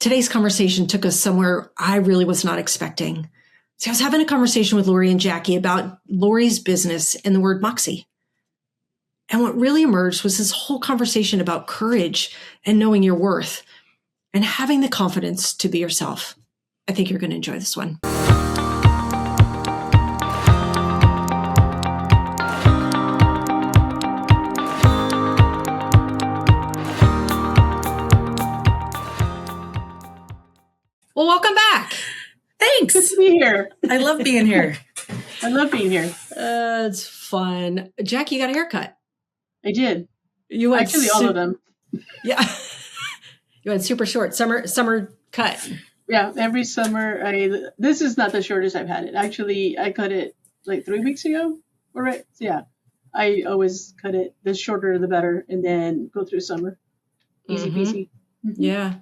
today's conversation took us somewhere I really was not expecting. So I was having a conversation with Lori and Jackie about Lori's business and the word moxie. And what really emerged was this whole conversation about courage and knowing your worth and having the confidence to be yourself. I think you're going to enjoy this one. Well, welcome back. Thanks. Good to be here. I love being here. I love being here. It's fun. Jackie, you got a haircut. I did. You went Actually, all of them. Yeah. You went super short. Summer cut. Yeah, every summer. This is not the shortest I've had it. Actually, I cut it like 3 weeks ago. All right. So yeah, I always cut it. The shorter, the better, and then go through summer. Easy peasy. Mm-hmm. Yeah.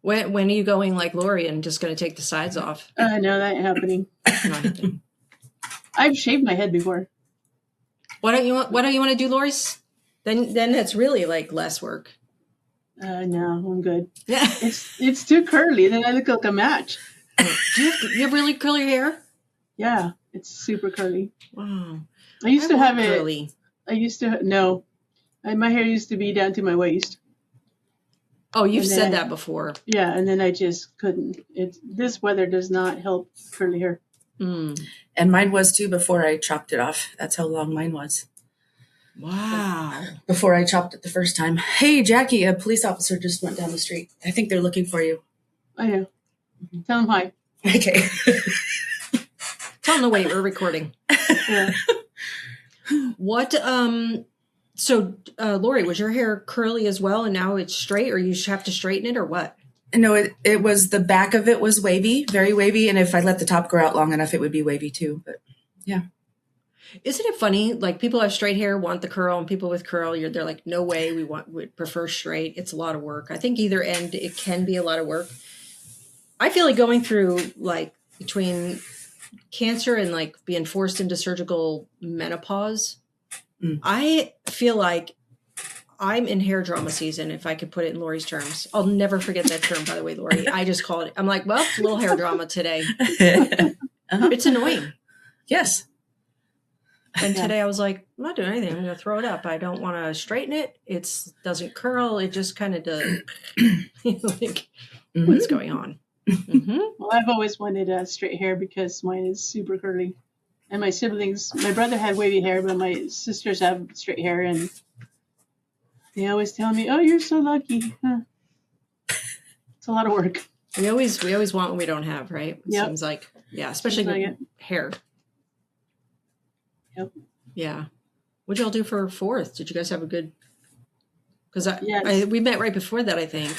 When are you going like Lori and just going to take the sides off? No, that ain't happening. Not happening. I've shaved my head before. Why don't you want to do Lori's? Then that's really like less work. No, I'm good. Yeah. It's too curly. Then I look like a match. Do you have really curly hair? Yeah, it's super curly. Wow. I used to have curly. My hair used to be down to my waist. Oh, you've said that before. Yeah, and then I just couldn't. This weather does not help curly hair. Mm. And mine was too before I chopped it off. That's how long mine was. Wow. Before I chopped it the first time. Hey, Jackie, a police officer just went down the street. I think they're looking for you. I know. Tell them hi. Okay. Tell them to wait. We're recording. Yeah. What? So, Lori, was your hair curly as well, and now it's straight, or you have to straighten it, or what? No, it was the back of it was wavy, very wavy, and if I let the top grow out long enough, it would be wavy too. But yeah. Isn't it funny? Like people have straight hair, want the curl, and people with curl, they're like, no way, we prefer straight. It's a lot of work. I think either end, it can be a lot of work. I feel like going through like between cancer and like being forced into surgical menopause. I feel like I'm in hair drama season, if I could put it in Lori's terms. I'll never forget that term, by the way, Lori. I just call it, I'm like, well, it's a little hair drama today. It's annoying. Yes. And today I was like, I'm not doing anything. I'm going to throw it up. I don't want to straighten it. It doesn't curl. It just kind of does. Like, what's going on? Mm-hmm. Well, I've always wanted straight hair because mine is super curly. And my siblings, my brother had wavy hair, but my sisters have straight hair. And they always tell me, oh, you're so lucky. Huh. It's a lot of work. We always want what we don't have, right? It seems like, yeah, especially with hair. Yep. Yeah. What'd y'all do for 4th? Did you guys have a good? Because we met right before that, I think.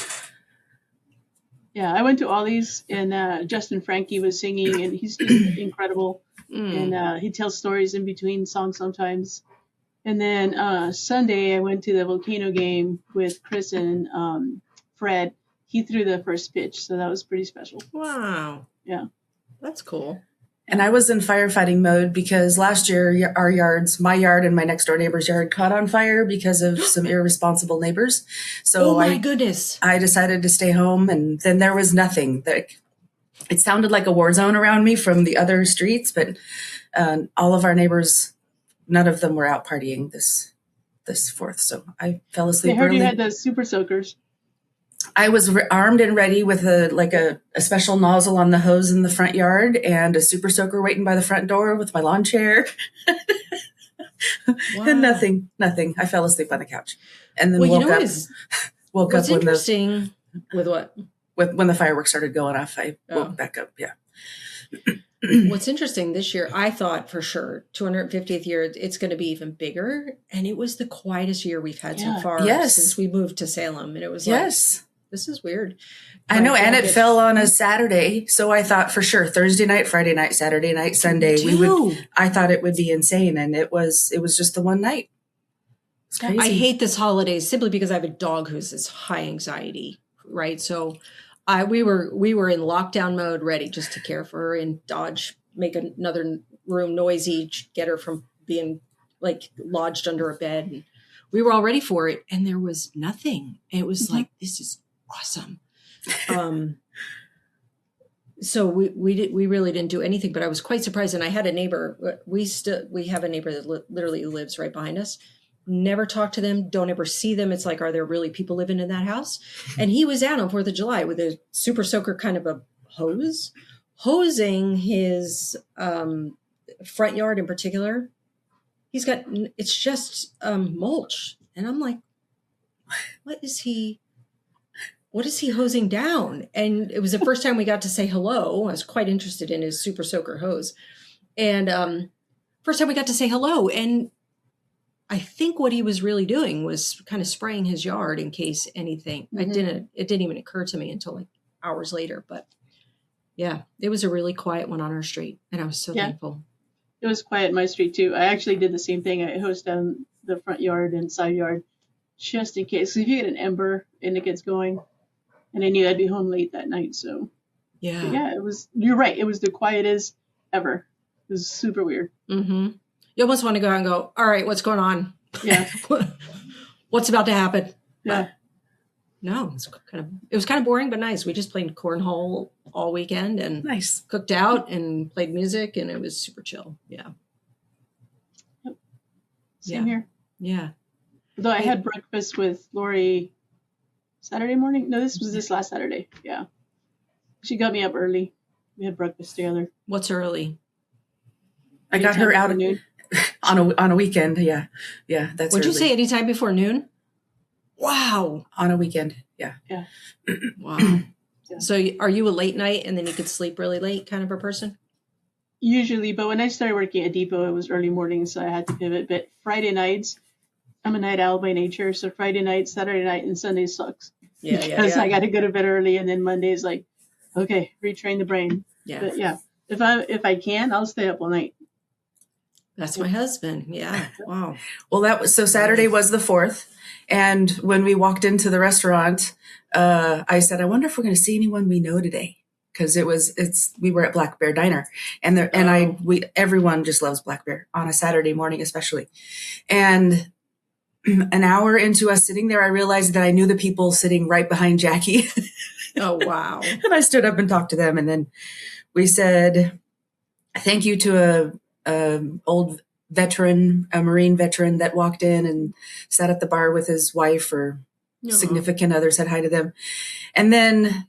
Yeah, I went to Ollie's and Justin Frankie was singing, and he's just incredible. And he tells stories in between songs sometimes. And then Sunday, I went to the Volcano game with Chris and Fred. He threw the first pitch, so that was pretty special. Wow. Yeah. That's cool. And I was in firefighting mode because last year our yards, my yard and my next door neighbor's yard, caught on fire because of some irresponsible neighbors. So goodness. I decided to stay home, and then there was nothing. It sounded like a war zone around me from the other streets, but all of our neighbors, none of them were out partying this 4th. So I fell asleep I heard early. you had the super soakers. I was armed and ready with a special nozzle on the hose in the front yard and a super soaker waiting by the front door with my lawn chair. Wow. And nothing. I fell asleep on the couch, and then woke up. What's interesting with what? When the fireworks started going off, I woke back up. Yeah. What's interesting this year, I thought for sure 250th year, it's going to be even bigger. And it was the quietest year we've had so far since we moved to Salem. And it was like, this is weird. I know. And it fell on a Saturday. So I thought for sure Thursday night, Friday night, Saturday night, Sunday, I thought it would be insane. And it was just the one night. It's crazy. I hate this holiday simply because I have a dog who's this high anxiety, right? So we were in lockdown mode, ready just to care for her and dodge, make another room noisy, get her from being like lodged under a bed. And we were all ready for it, and there was nothing. It was like, this is awesome. So we really didn't do anything, but I was quite surprised. And I had a neighbor. We have a neighbor that literally lives right behind us. Never talk to them. Don't ever see them. It's like, are there really people living in that house? And he was out on 4th of July with a super soaker kind of a hose, hosing his front yard in particular. It's just mulch, and I'm like, what is he hosing down? And it was the first time we got to say hello. I was quite interested in his super soaker hose. And first time we got to say hello. And I think what he was really doing was kind of spraying his yard in case anything. Mm-hmm. It didn't even occur to me until like hours later. But yeah, it was a really quiet one on our street. And I was so thankful. It was quiet in my street too. I actually did the same thing. I hosed down the front yard and side yard just in case. If you get an ember and it gets going, and I knew I'd be home late that night. So yeah, you're right. It was the quietest ever. It was super weird. Mm-hmm. You almost want to go out and go, all right, what's going on? Yeah. What's about to happen? Yeah. No, it was kind of boring, but nice. We just played cornhole all weekend and Nice. Cooked out and played music, and it was super chill. Yeah. Yep. Same here. Yeah. Though I had breakfast with Lori Saturday morning. No, this was this last Saturday. Yeah. She got me up early. We had breakfast together. What's early? I got her out on a weekend. Yeah. Yeah. That's Would you early. say anytime before noon? Wow. On a weekend. Yeah. Yeah. Wow. Yeah. So are you a late night and then you could sleep really late kind of a person? Usually, but when I started working at Depot, it was early morning, so I had to pivot. But Friday nights, I'm a night owl by nature, so Friday night, Saturday night, and Sunday sucks. Because I got to go to bed early, and then Monday is like, okay, retrain the brain. Yeah. But yeah, if I can, I'll stay up all night. That's my husband. Yeah. Wow. Well, Saturday was the 4th. And when we walked into the restaurant, I said, I wonder if we're going to see anyone we know today. Cause we were at Black Bear Diner everyone just loves Black Bear on a Saturday morning, especially. And an hour into us sitting there, I realized that I knew the people sitting right behind Jackie. Oh, wow. And I stood up and talked to them. And then we said, thank you to a old veteran, a Marine veteran that walked in and sat at the bar with his wife or significant other, said hi to them. And then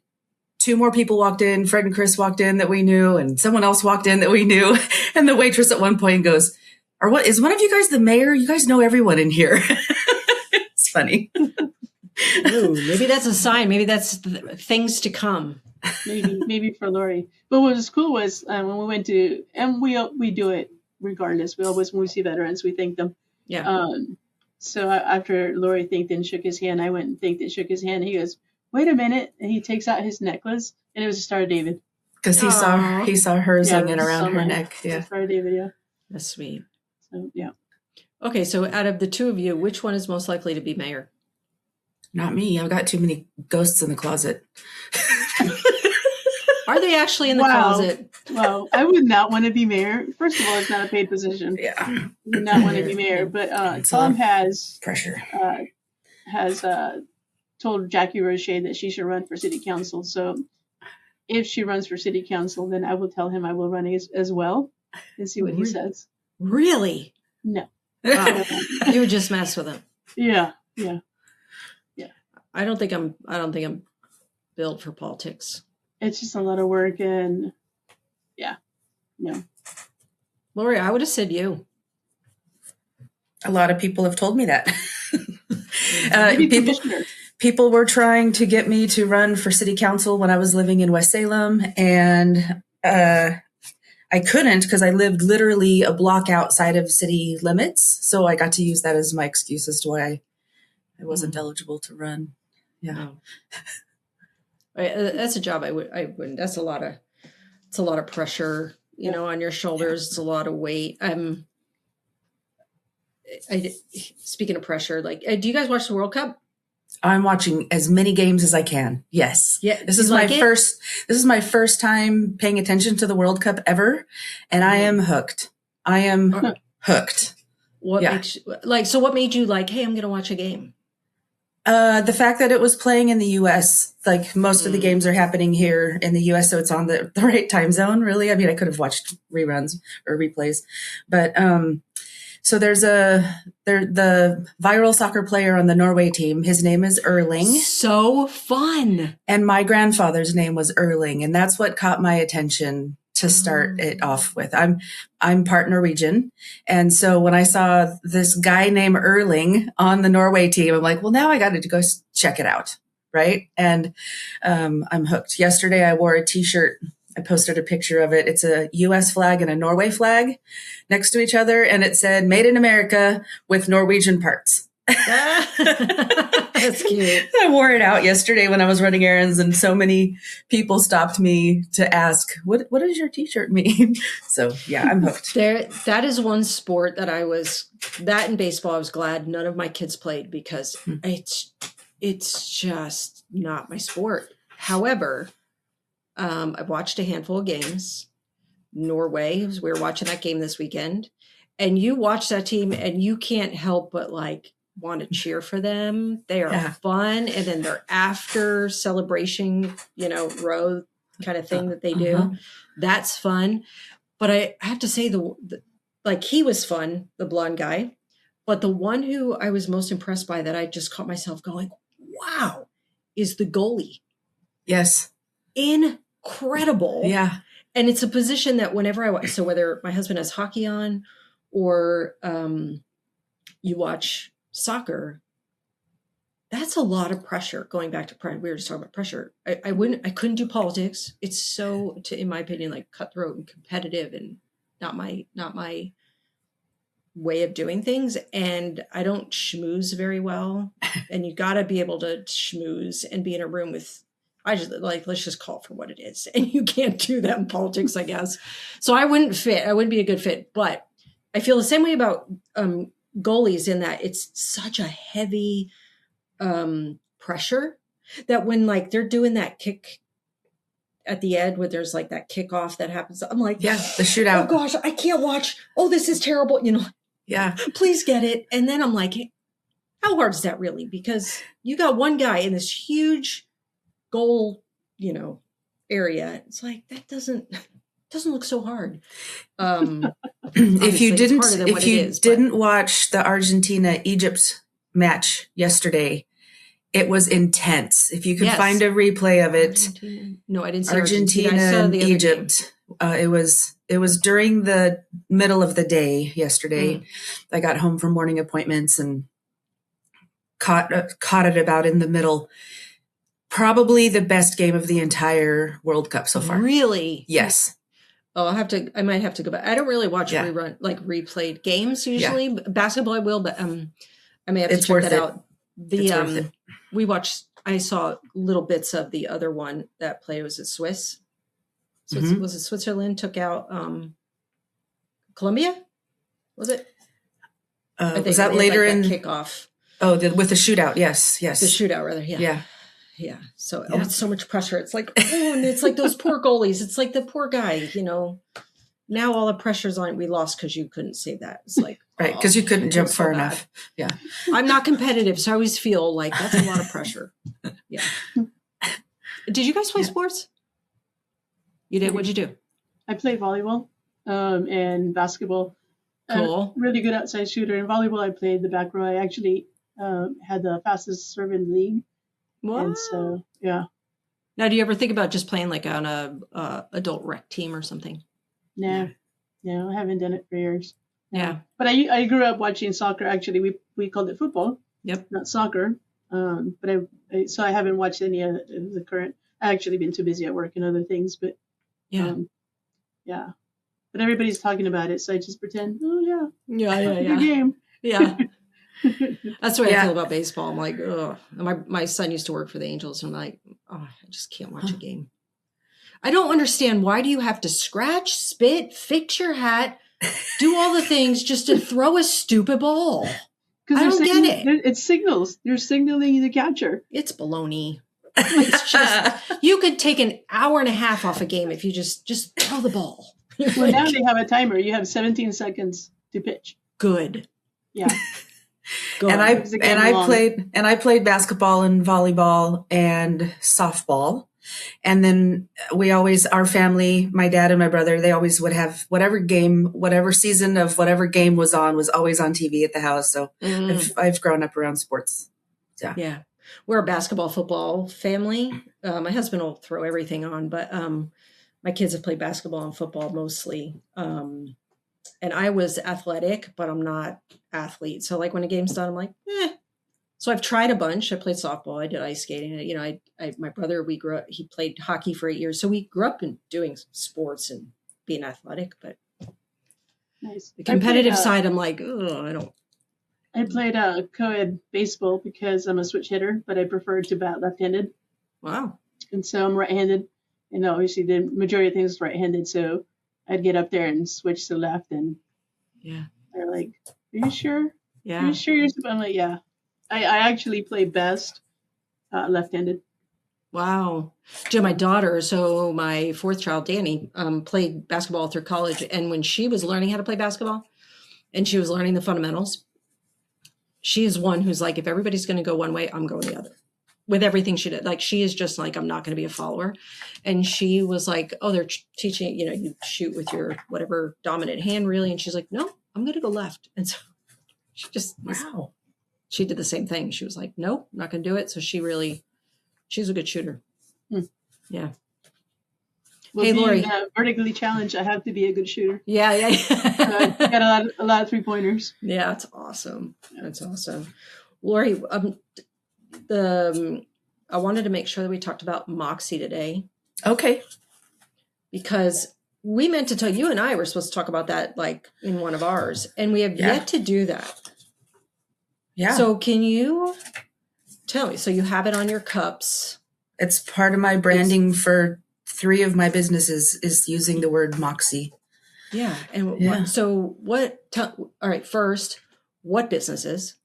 2 more people walked in. Fred and Chris walked in that we knew, and someone else walked in that we knew. And the waitress at one point goes, is one of you guys the mayor? You guys know everyone in here. It's funny. Ooh, maybe that's a sign. Maybe that's things to come. Maybe for Lori. But what was cool was when we went to, and we do it regardless. We always, when we see veterans, we thank them. Yeah. So after Lori thanked and shook his hand, I went and thanked and shook his hand. He goes, wait a minute. And he takes out his necklace, and it was a Star of David. Because he saw hers hanging around her neck. Yeah. Star of David, yeah. That's sweet. So, yeah. Okay, so out of the 2 of you, which one is most likely to be mayor? Not me. I've got too many ghosts in the closet. Are they actually in the closet? Well, I would not want to be mayor. First of all, it's not a paid position. Yeah. I would not want to be mayor. But Tom has pressure. Told Jackie Roche that she should run for city council. So if she runs for city council, then I will tell him I will run as well and see what he says. Really? No. Wow. You would just mess with him. Yeah. I don't think I'm built for politics. It's just a lot of work, and no. Lori, I would have said A lot of people have told me that. Maybe people were trying to get me to run for city council when I was living in West Salem, and I couldn't because I lived literally a block outside of city limits. So I got to use that as my excuse as to why I wasn't eligible to run. Yeah. That's a job I wouldn't. That's a lot of pressure, on your shoulders. It's a lot of weight. Speaking of pressure, do you guys watch the World Cup? I'm watching as many games as I can. Yes. Yeah. This is my first time paying attention to the World Cup ever. And I am hooked. I am hooked. What makes what made you like, hey, I'm going to watch a game? The fact that it was playing in the U.S., like most of the games are happening here in the U.S., so it's on the right time zone, really. I mean, I could have watched reruns or replays. But so there's the viral soccer player on the Norway team. His name is Erling. So fun. And my grandfather's name was Erling, and that's what caught my attention to start it off with. I'm part Norwegian. And so when I saw this guy named Erling on the Norway team, I'm like, well, now I got to go check it out. Right. And I'm hooked. Yesterday, I wore a t-shirt. I posted a picture of it. It's a US flag and a Norway flag next to each other. And it said, made in America with Norwegian parts. That's cute. I wore it out yesterday when I was running errands, and so many people stopped me to ask, what does your t-shirt mean? So yeah, I'm hooked. That is one sport that that in baseball, I was glad none of my kids played because it's just not my sport. However, I've watched a handful of games. Norway, we were watching that game this weekend, and you watch that team and you can't help but want to cheer for them. They are fun. And then their after celebration, row kind of thing that they do. That's fun. But I have to say he was fun, the blonde guy, but the one who I was most impressed by that I just caught myself going, wow, is the goalie. Yes. Incredible. Yeah. And it's a position that whenever so whether my husband has hockey on or you watch soccer, that's a lot of pressure. Going back to pride, we were just talking about pressure. I couldn't do politics. It's so, in my opinion, cutthroat and competitive, and not my way of doing things. And I don't schmooze very well. And you got to be able to schmooze and be in a room with. I just let's just call it for what it is. And you can't do that in politics, I guess. So I wouldn't fit. I wouldn't be a good fit. But I feel the same way about goalies in that it's such a heavy pressure that when they're doing that kick at the end where there's that kickoff that happens, I'm like, yeah, the shootout. Oh gosh, I can't watch. Oh, this is terrible. Yeah, please get it. And then I'm like, how hard is that really? Because you got one guy in this huge goal, area. It's that doesn't look so hard. If you didn't watch the Argentina-Egypt match yesterday, it was intense. If you could find a replay of it. Argentina. No, I didn't see Argentina and Egypt. It was during the middle of the day yesterday. I got home from morning appointments and caught it about in the middle. Probably the best game of the entire World Cup so far. Really? Yes. Oh, I might have to go back. I don't really watch replayed games usually. Yeah. Basketball I will, but I may have to check that out. I saw little bits of the other one that played. Was it Swiss? So was it Switzerland took out Colombia? Was it? Was that later in kickoff? Oh, with the shootout. Yes. The shootout rather. Yeah. Yeah. So it's so much pressure. It's and it's those poor goalies. It's the poor guy, now all the pressure's on. We lost because you couldn't save that. It's right. Because you couldn't jump far enough. Yeah. I'm not competitive. So I always feel that's a lot of pressure. Yeah. Did you guys play sports? You did. What'd you do? I played volleyball and basketball. Cool. Really good outside shooter. In volleyball, I played the back row. I actually had the fastest serve in the league. Wow. And so, yeah. Now, do you ever think about just playing on a adult rec team or something? No, I haven't done it for years. Yeah. But I grew up watching soccer. Actually, we called it football. Yep. Not soccer. But I haven't watched any of the current. I've actually been too busy at work and other things. But yeah. But everybody's talking about it, so I just pretend. Oh yeah. Good game. Yeah. That's the way I feel about baseball. I'm like, ugh. My son used to work for the Angels, and I'm like, oh, I just can't watch a game. I don't understand. Why do you have to scratch, spit, fix your hat, do all the things just to throw a stupid ball? I don't get it. It's signals. They're signaling the catcher. It's baloney. It's just, you could take an hour and a half off a game if you just throw the ball. Well, now they have a timer. You have 17 seconds to pitch. Good. Yeah. Go and on. I Moves the game and I along. played basketball and volleyball and softball. And then our family, my dad and my brother, they always would have whatever season of whatever game was on was always on TV at the house. So I've grown up around sports. Yeah. Yeah. We're a basketball football family. My husband will throw everything on, but my kids have played basketball and football mostly. And I was athletic, but I'm not athlete. So like when a game's done, I'm like, eh. So I've tried a bunch. I played softball. I did ice skating. You know, my brother, we grew up, he played hockey for 8 years. So we grew up in doing sports and being athletic, but Nice. the competitive side, I'm like, oh, I don't. I played co-ed baseball because I'm a switch hitter, but I prefer to bat left-handed. Wow. And so I'm right-handed. And obviously the majority of things is right-handed. So I'd get up there and switch to left. And Yeah. they're like, are you sure? Are Yeah. you sure you're supposed? I'm like, yeah. I actually play best left-handed. Wow. My daughter, so my fourth child, Danny, played basketball through college. And when she was learning how to play basketball and she was learning the fundamentals, she is one who's like, if everybody's going to go one way, I'm going the other with everything she did. Like, she is just like, I'm not going to be a follower. And she was like, oh, they're teaching, you know, you shoot with your whatever dominant hand really. And she's like, no, I'm going to go left. And so she just, Wow. she did the same thing. She was like, no, I'm not going to do it. So she's a good shooter. Yeah. Well, Hey, being Lori. Vertically challenged, I have to be a good shooter. Yeah. So I got a lot of 3-pointers. Yeah, it's awesome. That's awesome. Lori, I wanted to make sure that we talked about Moxie today Okay. because we meant to tell you and I were supposed to talk about that like in one of ours, and we have yet to do that. Yeah. So can you tell me? So you have it on your cups. It's part of my branding for 3 of my businesses is using the word Moxie. Yeah. And Yeah. all right, first, what businesses?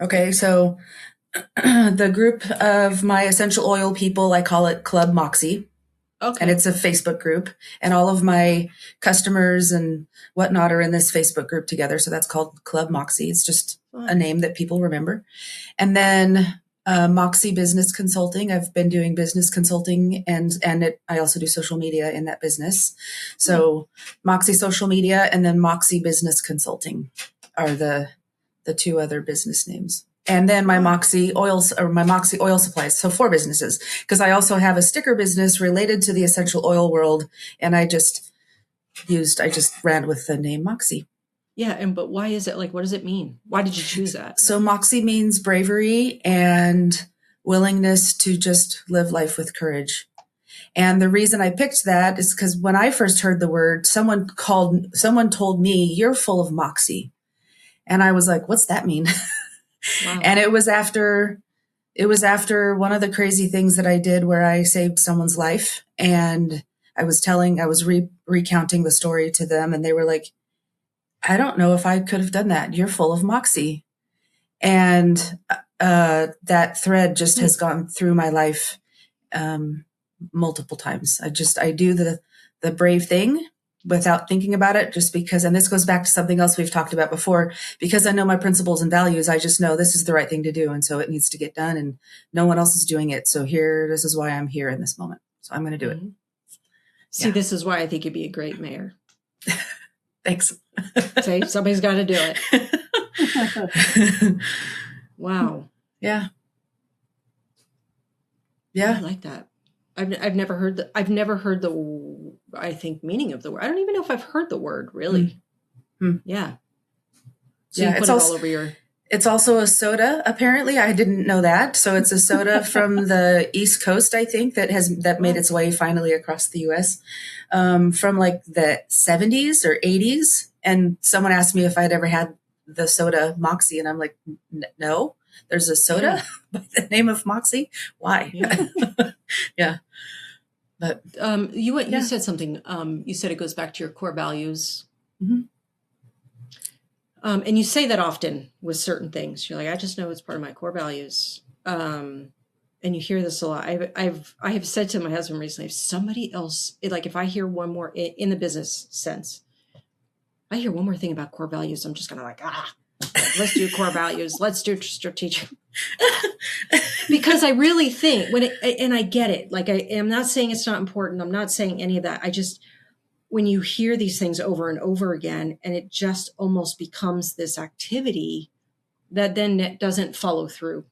Okay. So the group of my essential oil people, I call it Club Moxie. Okay. And it's a Facebook group. And all of my customers and whatnot are in this Facebook group together. So that's called Club Moxie. It's just a name that people remember. And then Moxie Business Consulting. I've been doing business consulting and I also do social media in that business. So Moxie Social Media and then Moxie Business Consulting are the 2 other business names. And then my Moxie oils or my Moxie oil supplies. So 4 businesses, because I also have a sticker business related to the essential oil world. And I just ran with the name Moxie. Yeah. But why is it like, what does it mean? Why did you choose that? So Moxie means bravery and willingness to just live life with courage. And the reason I picked that is because when I first heard the word, someone told me, you're full of Moxie. And I was like, what's that mean? Wow. And it was after one of the crazy things that I did where I saved someone's life. And I was recounting the story to them and they were like, I don't know if I could have done that. You're full of Moxie. And that thread just has gone through my life multiple times. I do the brave thing without thinking about it just because, and this goes back to something else we've talked about before, because I know my principles and values, I just know this is the right thing to do. And so it needs to get done and no one else is doing it. So this is why I'm here in this moment. So I'm going to do it. See, this is why I think you'd be a great mayor. Thanks. Say, somebody's got to do it. Wow. Yeah. I like that. I've never heard the I think meaning of the word. I don't even know if I've heard the word really. Yeah. So you put it all over your. It's also a soda. Apparently, I didn't know that. So it's a soda from the East Coast, I think, that made its way finally across the U.S. From like the 70s or 80s. And someone asked me if I'd ever had the soda Moxie, and I'm like, no. There's a soda by the name of Moxie. Why? Yeah. But you said something. You said it goes back to your core values. Mm-hmm. And you say that often with certain things. You're like, I just know it's part of my core values. And you hear this a lot. I have said to my husband recently, if somebody else, like if I hear one more in the business sense, I hear one more thing about core values, I'm just gonna like, Let's do core values. Let's do strategic. Because I really think and I get it. Like I'm not saying it's not important. I'm not saying any of that. I just, when you hear these things over and over again, and it just almost becomes this activity that then doesn't follow through,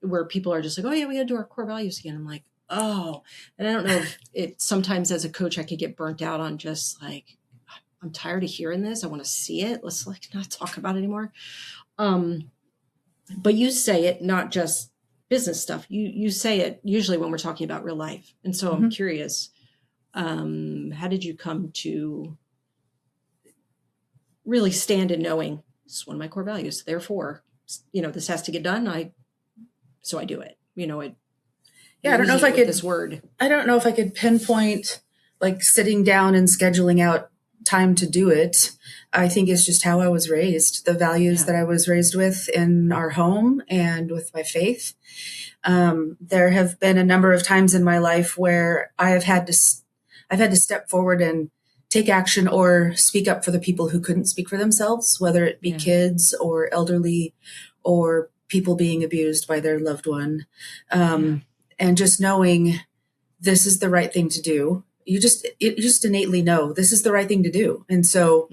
where people are just like, oh yeah, we got to do our core values again. I'm like, oh, and I don't know if it, sometimes as a coach, I could get burnt out on just like, I'm tired of hearing this. I want to see it. Let's like not talk about it anymore. But you say it, not just business stuff. You say it usually when we're talking about real life. And so I'm curious, how did you come to really stand in knowing this is one of my core values? Therefore, this has to get done. So I do it. I don't know if I could, this word. I don't know if I could pinpoint like sitting down and scheduling out time to do it. I think it's just how I was raised, the values that I was raised with in our home and with my faith. There have been a number of times in my life where I've had to step forward and take action or speak up for the people who couldn't speak for themselves, whether it be kids or elderly or people being abused by their loved one. And just knowing this is the right thing to do. You just innately know this is the right thing to do. And so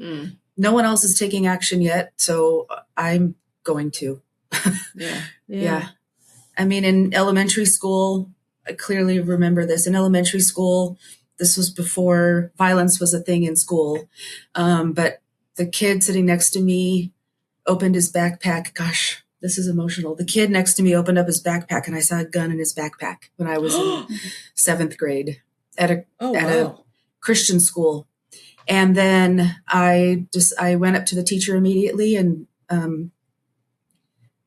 no one else is taking action yet. So I'm going to. Yeah. I mean, in elementary school, I clearly remember this. In elementary school, this was before violence was a thing in school. But the kid sitting next to me opened his backpack. Gosh, this is emotional. The kid next to me opened up his backpack and I saw a gun in his backpack when I was in 7th grade at a Christian school. And then I went up to the teacher immediately and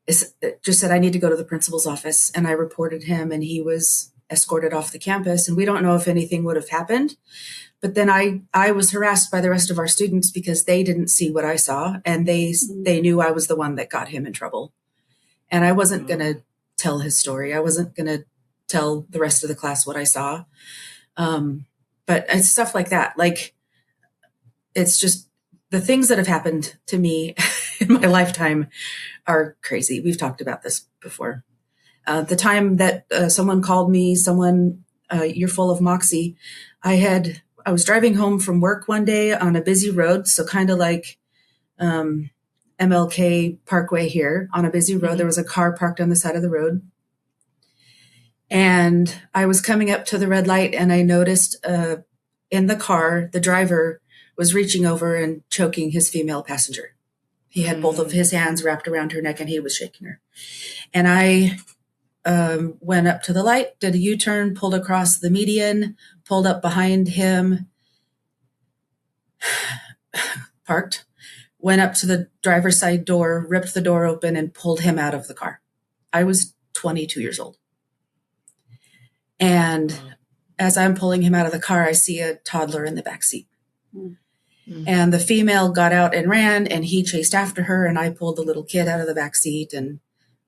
just said, I need to go to the principal's office. And I reported him and he was escorted off the campus. And we don't know if anything would have happened. But then I was harassed by the rest of our students because they didn't see what I saw. And they knew I was the one that got him in trouble. And I wasn't going to tell his story. I wasn't going to tell the rest of the class what I saw. But it's stuff like that. Like, it's just the things that have happened to me in my lifetime are crazy. We've talked about this before. The time that someone called me, you're full of moxie. I was driving home from work one day on a busy road. So kind of like MLK Parkway here on a busy road. There was a car parked on the side of the road. And I was coming up to the red light and I noticed in the car, the driver was reaching over and choking his female passenger. He had both of his hands wrapped around her neck and he was shaking her. And I went up to the light, did a U-turn, pulled across the median, pulled up behind him, parked, went up to the driver's side door, ripped the door open and pulled him out of the car. I was 22 years old. And as I'm pulling him out of the car, I see a toddler in the back seat. And the female got out and ran and he chased after her and I pulled the little kid out of the back seat and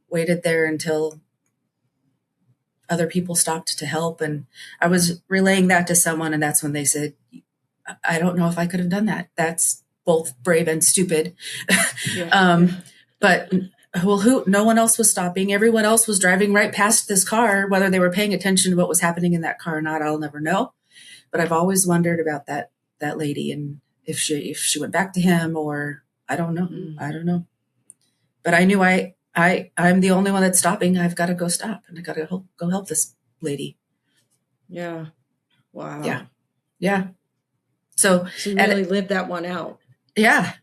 waited there until other people stopped to help. And I was relaying that to someone and that's when they said, I don't know if I could have done that. That's both brave and stupid. But no one else was stopping. Everyone else was driving right past this car, whether they were paying attention to what was happening in that car or not, I'll never know. But I've always wondered about that lady and if she went back to him or I don't know. I don't know. But I knew I'm the only one that's stopping. I've got to go stop and I got to go help this lady. Yeah. Wow. Yeah. So you really lived that one out. Yeah.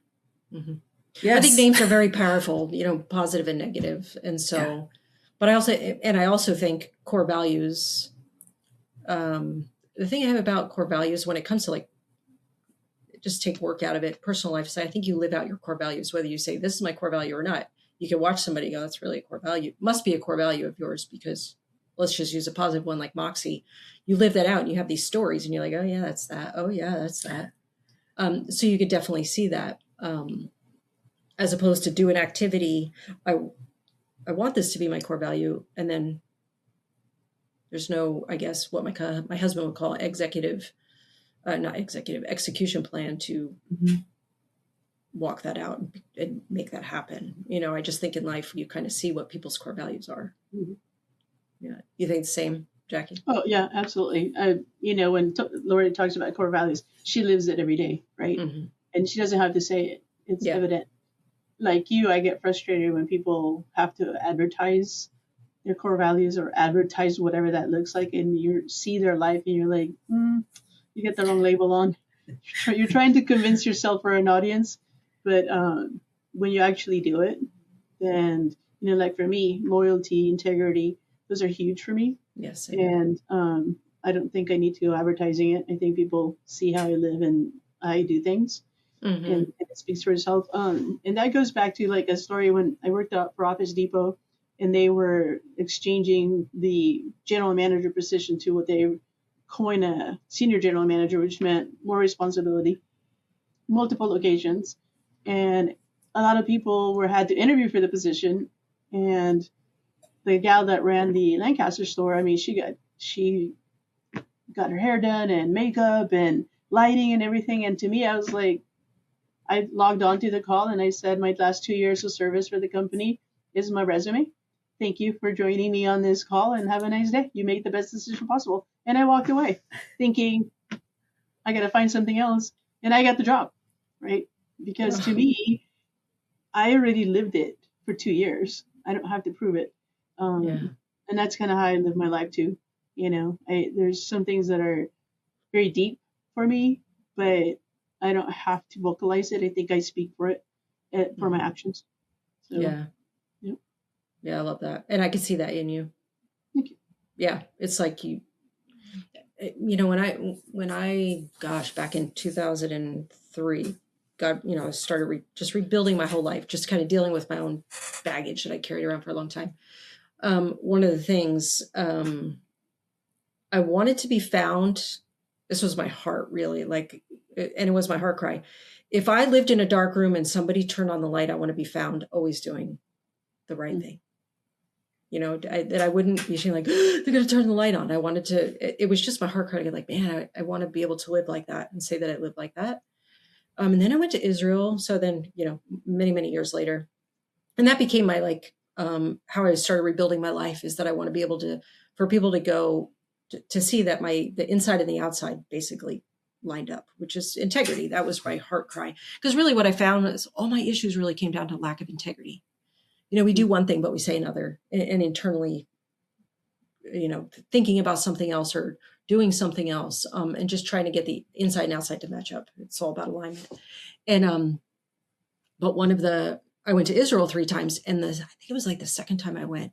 Mm-hmm. Yes. I think names are very powerful, positive and negative. And so, but I also think core values, the thing I have about core values when it comes to like, just take work out of it, personal life. So I think you live out your core values, whether you say this is my core value or not. You can watch somebody go, that's really a core value. Must be a core value of yours because let's just use a positive one like Moxie. You live that out and you have these stories and you're like, oh yeah, that's that. Oh yeah, that's that. So you could definitely see that as opposed to do an activity. I want this to be my core value. And then there's no, I guess what my husband would call execution plan to walk that out and make that happen. I just think in life you kind of see what people's core values are. Mhm. Yeah. You think the same, Jackie? Oh yeah, absolutely. When Lori talks about core values, she lives it every day, right? Mm-hmm. And she doesn't have to say it; it's Yeah. evident. Like you, I get frustrated when people have to advertise their core values or advertise whatever that looks like, and you see their life, and you're like, you get the wrong label on. You're trying to convince yourself or an audience, but when you actually do it, then like for me, loyalty, integrity, those are huge for me. Yes. And I don't think I need to go advertising it. I think people see how I live and I do things, Mm-hmm. and it speaks for itself. And that goes back to like a story when I worked out for Office Depot, and they were exchanging the general manager position to what they coined a senior general manager, which meant more responsibility, multiple locations, and a lot of people had to interview for the position. And the gal that ran the Lancaster store, I mean, she got her hair done and makeup and lighting and everything. And to me, I was like, I logged on to the call and I said, my last 2 years of service for the company is my resume. Thank you for joining me on this call and have a nice day. You made the best decision possible. And I walked away thinking, I got to find something else. And I got the job, right? Because to me, I already lived it for 2 years. I don't have to prove it. And that's kind of how I live my life too. There's some things that are very deep for me, but I don't have to vocalize it. I think I speak for it, for my actions. So, yeah. Yep. Yeah, I love that. And I can see that in you. Thank you. Yeah. It's like when I gosh, back in 2003, I started just rebuilding my whole life, just kind of dealing with my own baggage that I carried around for a long time. One of the things, I wanted to be found. This was my heart, really, and it was my heart cry. If I lived in a dark room and somebody turned on the light, I want to be found always doing the right thing. That I wouldn't be ashamed, like, they're going to turn the light on. I wanted to, it was just my heart cry to get like, man, I want to be able to live like that and say that I live like that. And then I went to Israel. So then, many, many years later, and that became my, how I started rebuilding my life, is that I want to be able for people to go to see that the inside and the outside basically lined up, which is integrity. That was my heart cry. Because really what I found was all my issues really came down to lack of integrity. We do one thing, but we say another, and internally, thinking about something else or doing something else, and just trying to get the inside and outside to match up. It's all about alignment. And, but I went to Israel 3 times, and I think it was like the second time I went,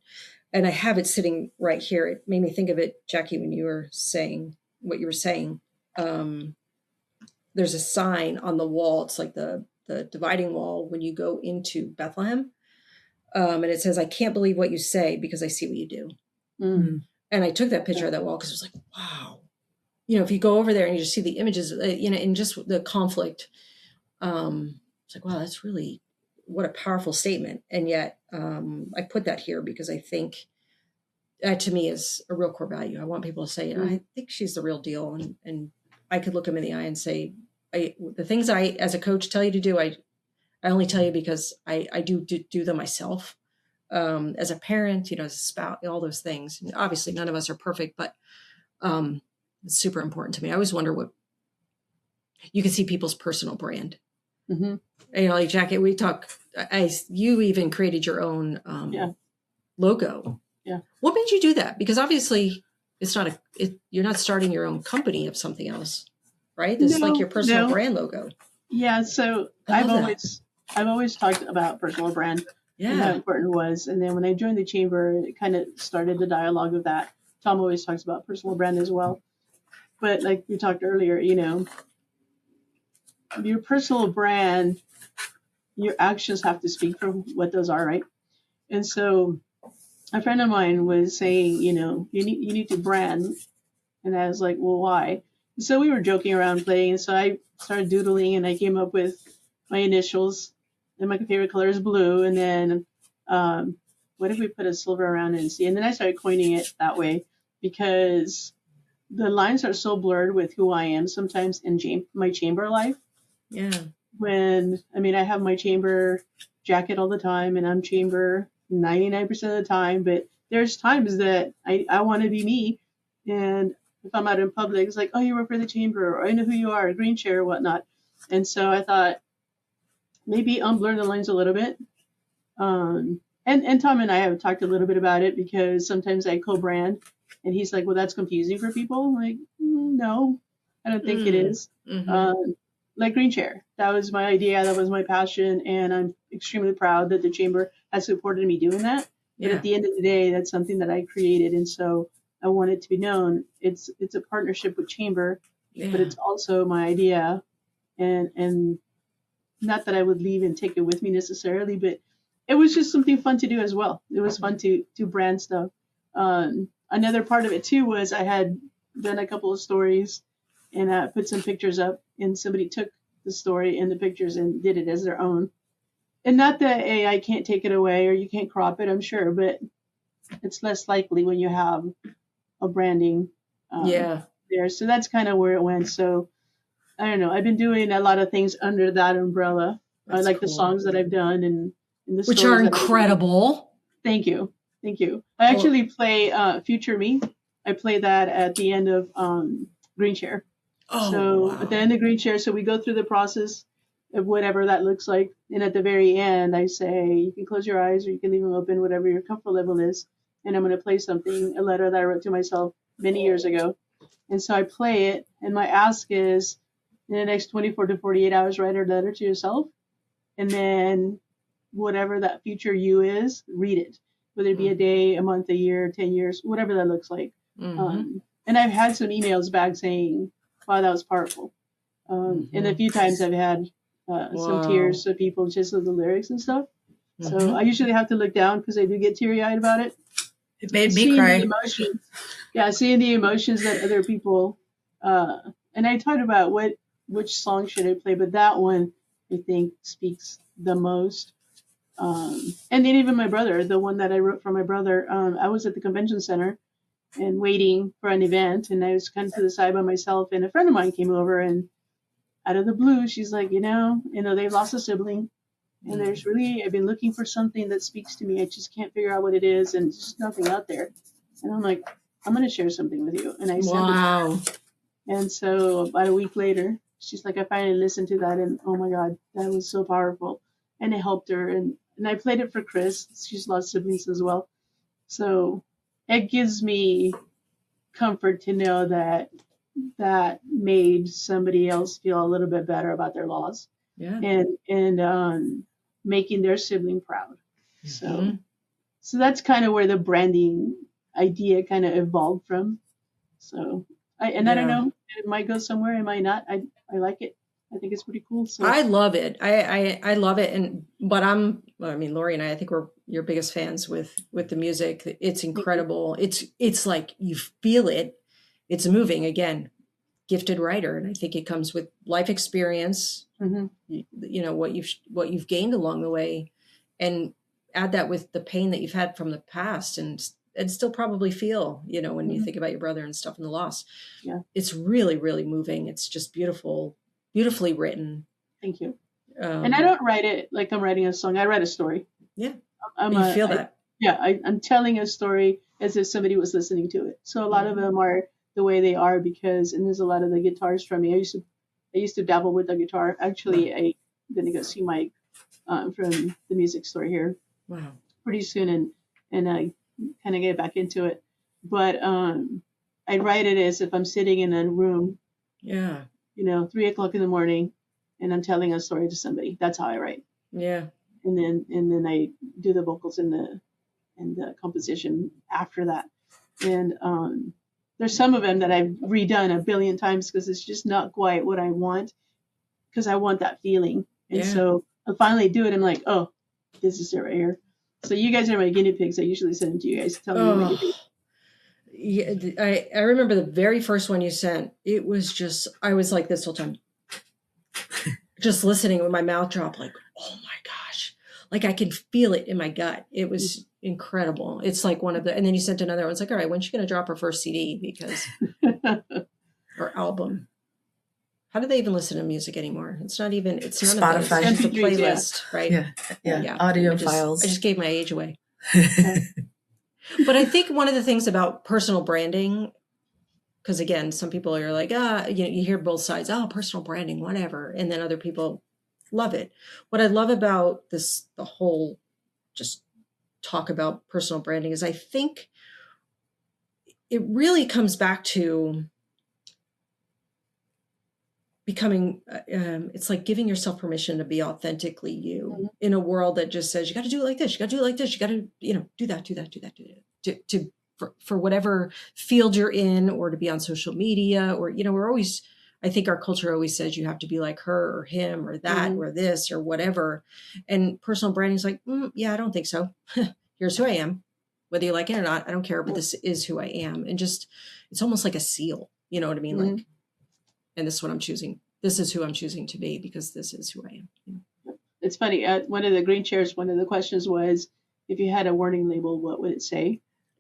and I have it sitting right here. It made me think of it, Jackie, when you were saying what you were saying. There's a sign on the wall. It's like the dividing wall when you go into Bethlehem. And it says, I can't believe what you say because I see what you do. Mm-hmm. And I took that picture of that wall because it was like, wow. If you go over there and you just see the images, and just the conflict, it's like, wow, that's really, what a powerful statement. And yet I put that here because I think that to me is a real core value. I want people to say, I think she's the real deal. And I could look them in the eye and say, the things I, as a coach, tell you to do, I only tell you because I do them myself. As a parent, as a spouse, all those things. And obviously, none of us are perfect, but it's super important to me. I always wonder what you can see people's personal brand. Mm-hmm. Like Jackie, we talk. You even created your own logo. Yeah. What made you do that? Because obviously, it's not you're not starting your own company of something else, right? This is like your personal brand logo. Yeah. So I've always talked about personal brand. And how important it was. And then when I joined the chamber, it kind of started the dialogue of that. Tom always talks about personal brand as well. But like we talked earlier, your personal brand, your actions have to speak for what those are, right? And so a friend of mine was saying, you need to brand. And I was like, well, why? And so we were joking around playing. And so I started doodling and I came up with my initials. And my favorite color is blue. And then what if we put a silver around it and see? And then I started coining it that way because the lines are so blurred with who I am sometimes in my chamber life. Yeah. I have my chamber jacket all the time, and I'm chamber 99% of the time, but there's times that I want to be me. And if I'm out in public, it's like, oh, you work for the chamber, or I know who you are, green chair or whatnot. And so I thought maybe blur the lines a little bit. And Tom and I have talked a little bit about it because sometimes I co-brand, and he's like, "Well, that's confusing for people." I'm like, no, I don't think it Mm. is. Hmm. Like Green Chair, that was my idea, that was my passion, and I'm extremely proud that the chamber has supported me doing that. But at Yeah. the end of the day, that's something that I created, and so I want it to be known. It's a partnership with chamber, but Yeah. it's also my idea, and not that I would leave and take it with me necessarily, but it was just something fun to do as well. It was fun to brand stuff. Another part of it too was I had done a couple of stories and put some pictures up, and somebody took the story and the pictures and did it as their own. And not that AI can't take it away or you can't crop it, I'm sure, but it's less likely when you have a branding um, Yeah. there. So that's kind of where it went. So I don't know. I've been doing a lot of things under that umbrella. I That's like the cool. songs that I've done and the Which are stories that I've done. incredible. Thank you. Thank you. I Well, actually play Future Me. I play that at the end of Green Chair. oh, So at the wow. end of Green Chair, so we go through the process of whatever that looks like. And at the very end, I say, you can close your eyes or you can leave them open, whatever your comfort level is. And I'm going to play something, a letter that I wrote to myself many years ago. And so I play it. And my ask is, in the next 24 to 48 hours, write a letter to yourself. And then whatever that future you is, read it, whether it be a day, a month, a year, 10 years, whatever that looks like. Mm-hmm. And I've had some emails back saying, wow, that was powerful. And a Mm-hmm. few times I've had some Wow. tears of people just with the lyrics and stuff. So I Mm-hmm. usually have to look down because I do get teary eyed about it. It made me Seeing the cry. emotions, yeah, seeing the emotions that other people, uh, and I talked about which song should I play, but that one I think speaks the most. And then even my brother, the one that I wrote for my brother, I was at the convention center and waiting for an event, and I was kind of to the side by myself, and a friend of mine came over, and out of the blue, she's like, they've lost a sibling, and there's really, I've been looking for something that speaks to me. I just can't figure out what it is, and there's just nothing out there. And I'm like, I'm gonna share something with you, and I sent it to her. Wow. And so about a week later, she's like, I finally listened to that, and oh my God, that was so powerful. And it helped her. And I played it for Chris. She's lost siblings as well. So it gives me comfort to know that that made somebody else feel a little bit better about their loss Yeah. and making their sibling proud. So Mm-hmm. so that's kind of where the branding idea kind of evolved from. So I don't Yeah. know. It might go somewhere. It might not. I like it. I think it's pretty cool. So I love it. I love it. And but I mean, Lori and I think we're your biggest fans with the music. It's thank you. incredible. It's like you feel it. It's moving again. Gifted writer, and I think it comes with life experience. Hmm. You know what you've gained along the way, and add that with the pain that you've had from the past, and still probably feel when you Hmm. think about your brother and stuff and the loss. Yeah. It's really really moving. It's just beautiful, beautifully written. Thank you. And I Um, don't write it like I'm writing a song. I write a story. yeah, I'm you a feel I, that. yeah. I'm telling a story as if somebody was listening to it. So a lot of Mhm. them are the way they are because, and there's a lot of the guitars from me. I used to dabble with the guitar. Wow. Actually, I'm gonna go see Mike from the music store here Wow. pretty soon, and I kind of get back into it. But I write it as if I'm sitting in a room, Yeah. 3 o'clock in the morning, and I'm telling a story to somebody. That's how I write, Yeah. and then I do the vocals and the composition after that. And there's some of them that I've redone a billion times because it's just not quite what I want because I want that feeling. And Yeah. so I finally do it. I'm like, oh, this is it right here. So you guys are my guinea pigs. I usually send them to you guys. Tell me what you Oh. think. Yeah, I remember the very first one you sent. It was just I was like this whole time, just listening with my mouth dropped, like, oh my gosh, like I can feel it in my gut. It was incredible. It's like one of the, and then you sent another one. It's like, all right, when's she going to drop her first CD or album? how do they even listen to music anymore? It's none of those. Spotify. It's just a MP3s, yeah. playlist, right? Yeah. Audio I files. just gave my age away. But I think one of the things about personal branding, because again, some people are like, you hear both sides, personal branding, whatever. And then other people love it. What I love about the whole just talk about personal branding is I think it really comes back to becoming, it's like giving yourself permission to be authentically you in a world that just says, you got to do it like this, you got to do it like this, you got to, do that, for whatever field you're in, or to be on social media, or, we're always, I think our culture always says you have to be like her or him or that or this or whatever. And personal branding is like, yeah, I don't think so. Here's who I am, whether you like it or not, I don't care, but this is who I am. And just, it's almost like a seal, you know what I mean? Like, and this is what I'm choosing. This is who I'm choosing to be because this is who I am. It's funny. At one of the green chairs, one of the questions was, if you had a warning label, what would it say?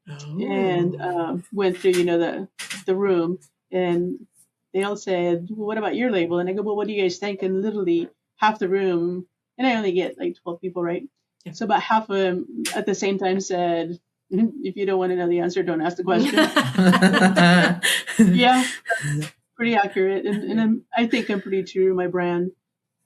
Oh. And went through, the room, and they all said, well, what about your label? And I go, well, what do you guys think? And literally half the room, and I only get like 12 people, right? Yeah. So about half of them at the same time said, if you don't want to know the answer, don't ask the question. Yeah, pretty accurate. And I think I'm pretty true to my brand.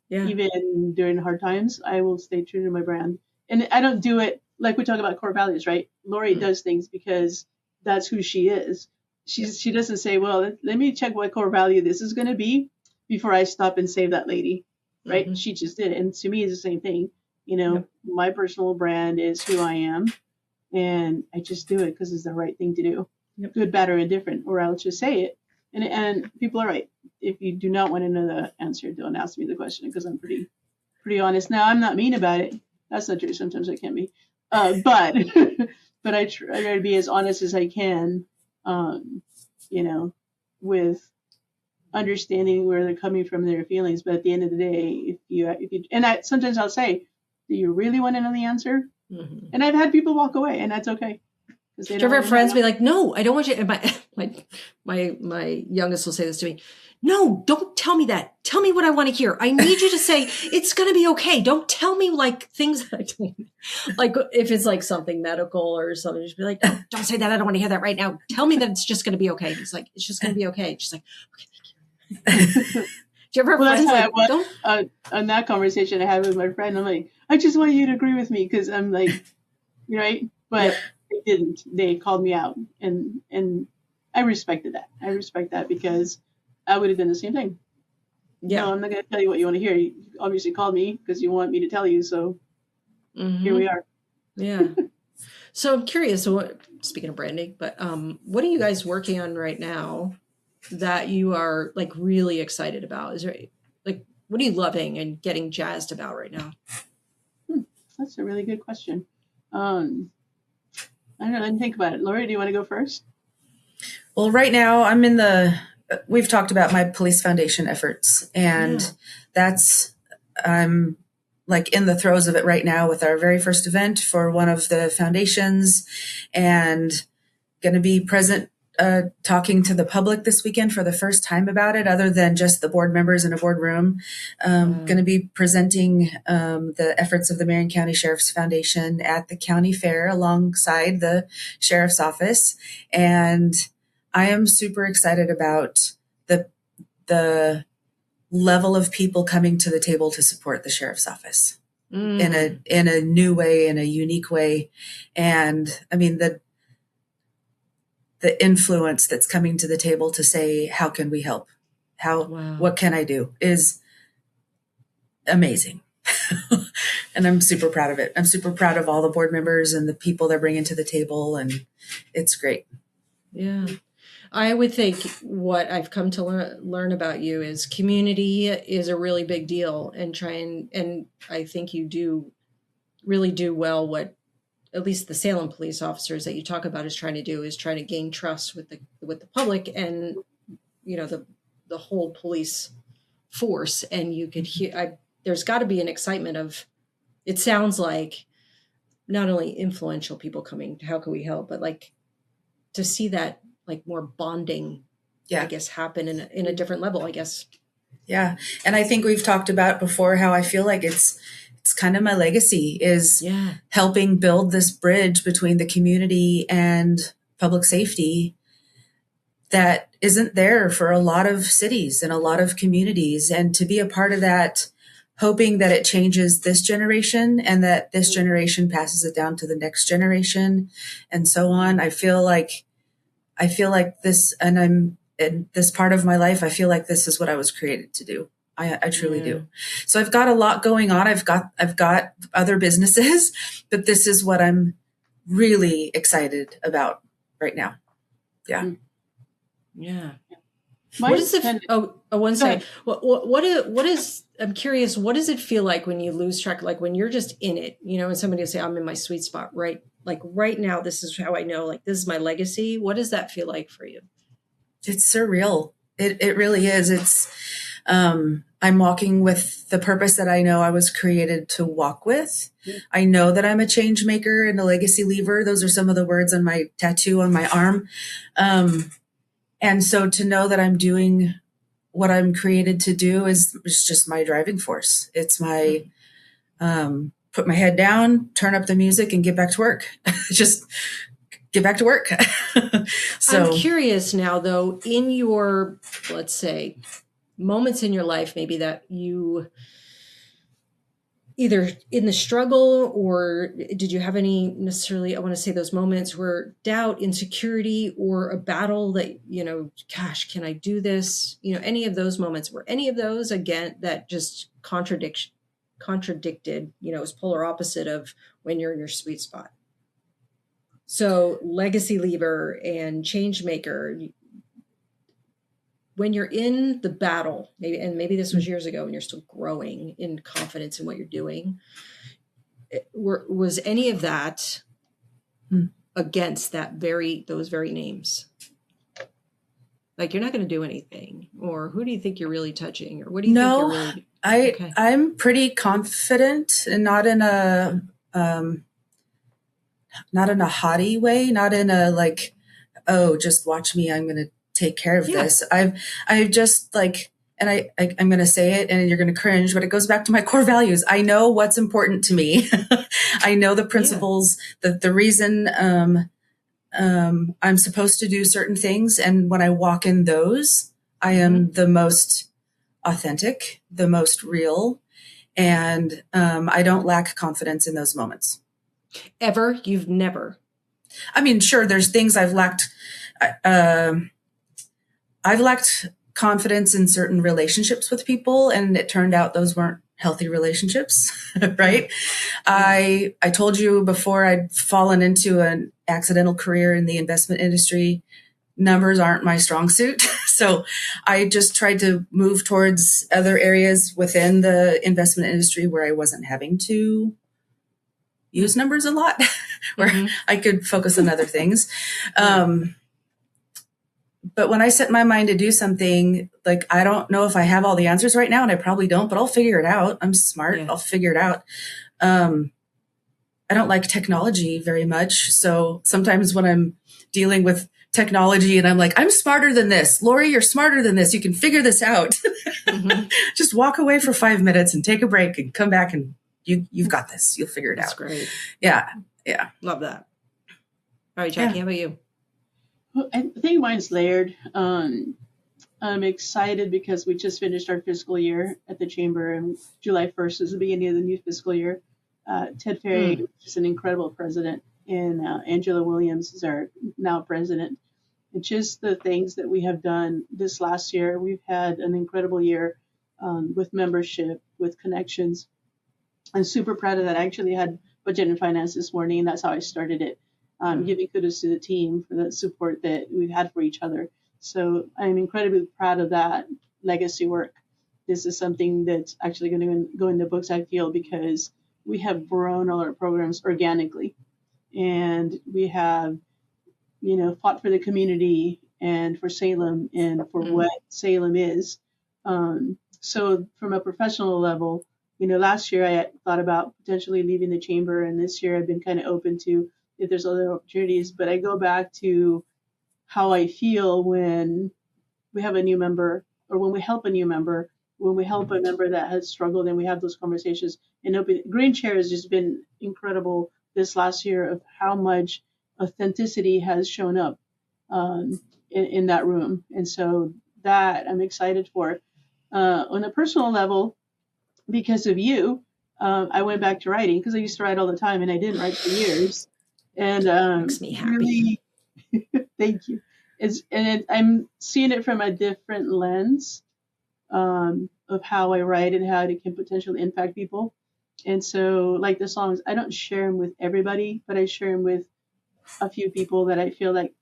Yeah. Even during hard times, I will stay true to my brand. And I don't do it like we talk about core values, right? Lori does things because that's who she is. She doesn't say, well, let me check what core value this is going to be before I stop and save that lady, right? She just did it. And to me, it's the same thing. My personal brand is who I am, and I just do it because it's the right thing to do. Good, bad, or indifferent, or I'll just say it. And people are right. If you do not want to know the answer, don't ask me the question, because I'm pretty honest. Now, I'm not mean about it. That's not true. Sometimes I can be. But but I try to be as honest as I can, with understanding where they're coming from, their feelings. But at the end of the day, if you sometimes I'll say, do you really want to know the answer? Mm-hmm. And I've had people walk away, and that's okay. Do you ever have friends be like, no, I don't want you? And my youngest will say this to me. No, don't tell me that. Tell me what I want to hear. I need you to say, it's going to be okay. Don't tell me like things that I don't like. If it's like something medical or something, just be like, no, don't say that. I don't want to hear that right now. Tell me that it's just going to be okay. He's like, it's just going to be okay. She's like, okay, thank you. Do you ever have friends like, don't? On that conversation I had with my friend, I'm like, I just want you to agree with me, because I'm like, right? But they didn't. They called me out, and I respected that. I respect that, because I would have done the same thing. Yeah. No, I'm not going to tell you what you want to hear. You obviously called me because you want me to tell you. So here we are. Yeah. So I'm curious. So speaking of branding, but what are you guys working on right now that you are like really excited about? Is there like, what are you loving and getting jazzed about right now? That's a really good question. I don't know. Let me think about it. Lori, do you want to go first? Well, right now we've talked about my police foundation efforts, and I'm like in the throes of it right now with our very first event for one of the foundations, and going to be present talking to the public this weekend for the first time about it, other than just the board members in a boardroom. Going to be presenting the efforts of the Marion County Sheriff's Foundation at the county fair alongside the sheriff's office. And I am super excited about the level of people coming to the table to support the sheriff's office in a new way, in a unique way. And I mean, the influence that's coming to the table to say, how can we help? What can I do is amazing. And I'm super proud of it. I'm super proud of all the board members and the people they're bringing to the table. And it's great. Yeah. I would think what I've come to learn about you is community is a really big deal, and I think you really do well what at least the Salem police officers that you talk about is trying to gain trust with the public and, the whole police force. And you could hear, there's got to be an excitement of, it sounds like not only influential people coming, how can we help, but like to see that like more bonding, I guess, happen in a different level, I guess. Yeah. And I think we've talked about before how I feel like it's kind of my legacy is Yeah. helping build this bridge between the community and public safety that isn't there for a lot of cities and a lot of communities. And to be a part of that, hoping that it changes this generation and that this generation passes it down to the next generation and so on. I feel like this, and I'm in this part of my life, I feel like this is what I was created to do. I truly Yeah. do. So I've got a lot going on. I've got other businesses, but this is what I'm really excited about right now. Yeah. Yeah. What Mine's is it? kind One Go second. ahead. What is, I'm curious, what does it feel like when you lose track? Like when you're just in it, and somebody will say, I'm in my sweet spot, right? Like right now, this is how I know, like, this is my legacy. What does that feel like for you? It's surreal. It really is. I'm walking with the purpose that I know I was created to walk with. I know that I'm a change maker and a legacy leaver. Those are some of the words on my tattoo on my arm. And so to know that I'm doing what I'm created to do is just my driving force. It's my, put my head down, turn up the music and get back to work. Just get back to work. I'm curious now, though, in your, let's say, moments in your life, maybe that you either in the struggle, or did you have any necessarily, I want to say, those moments where doubt, insecurity, or a battle that, gosh, can I do this? Any of those moments, were any of those, again, that just contradicted, is polar opposite of when you're in your sweet spot? So legacy leaver and change maker, when you're in the battle, maybe this was years ago and you're still growing in confidence in what you're doing, was any of that against those very names? Like, you're not going to do anything, or who do you think you're really touching, or what do you think you're really? Okay. I'm pretty confident, and not in a haughty way, not in a like, oh, just watch me, I'm going to take care of this. I've just like, and I'm going to say it and you're going to cringe, but it goes back to my core values. I know what's important to me. I know the principles, the reason I'm supposed to do certain things. And when I walk in those, I am the most authentic, the most real. And I don't lack confidence in those moments. Ever? You've never? I mean, sure, there's things I've lacked. I've lacked confidence in certain relationships with people, and it turned out those weren't healthy relationships, right? I told you before I'd fallen into an accidental career in the investment industry. Numbers aren't my strong suit. So I just tried to move towards other areas within the investment industry where I wasn't having to use numbers a lot, where I could focus on other things. But when I set my mind to do something, like, I don't know if I have all the answers right now, and I probably don't, but I'll figure it out. I'm smart. I'll figure it out. I don't like technology very much. So sometimes when I'm dealing with technology and I'm like, I'm smarter than this. Lori, you're smarter than this. You can figure this out. Just walk away for 5 minutes and take a break and come back, and you've got this. You'll figure it out. That's great. Yeah. Yeah. Love that. All right, Jackie, how about you? I think mine's layered. I'm excited because we just finished our fiscal year at the chamber, and July 1st is the beginning of the new fiscal year. Ted Ferry is an incredible president, and Angela Williams is our now president. And just the things that we have done this last year, we've had an incredible year with membership, with connections. I'm super proud of that. I actually had budget and finance this morning, and that's how I started it. Giving kudos to the team for the support that we've had for each other. So I'm incredibly proud of that legacy work. This is something that's actually going to go in the books, I feel, because we have grown all our programs organically, and we have, fought for the community and for Salem and for what Salem is. So from a professional level, last year I thought about potentially leaving the chamber, and this year I've been kind of open to if there's other opportunities. But I go back to how I feel when we have a new member, or when we help a new member, when we help a member that has struggled and we have those conversations. And Green Chair has just been incredible this last year of how much authenticity has shown up in that room. And so that I'm excited for. On a personal level, because of you, I went back to writing because I used to write all the time and I didn't write for years. And Makes me happy. really, thank you. I'm seeing it from a different lens of how I write and how it can potentially impact people. And so, like the songs, I don't share them with everybody, but I share them with a few people that I feel like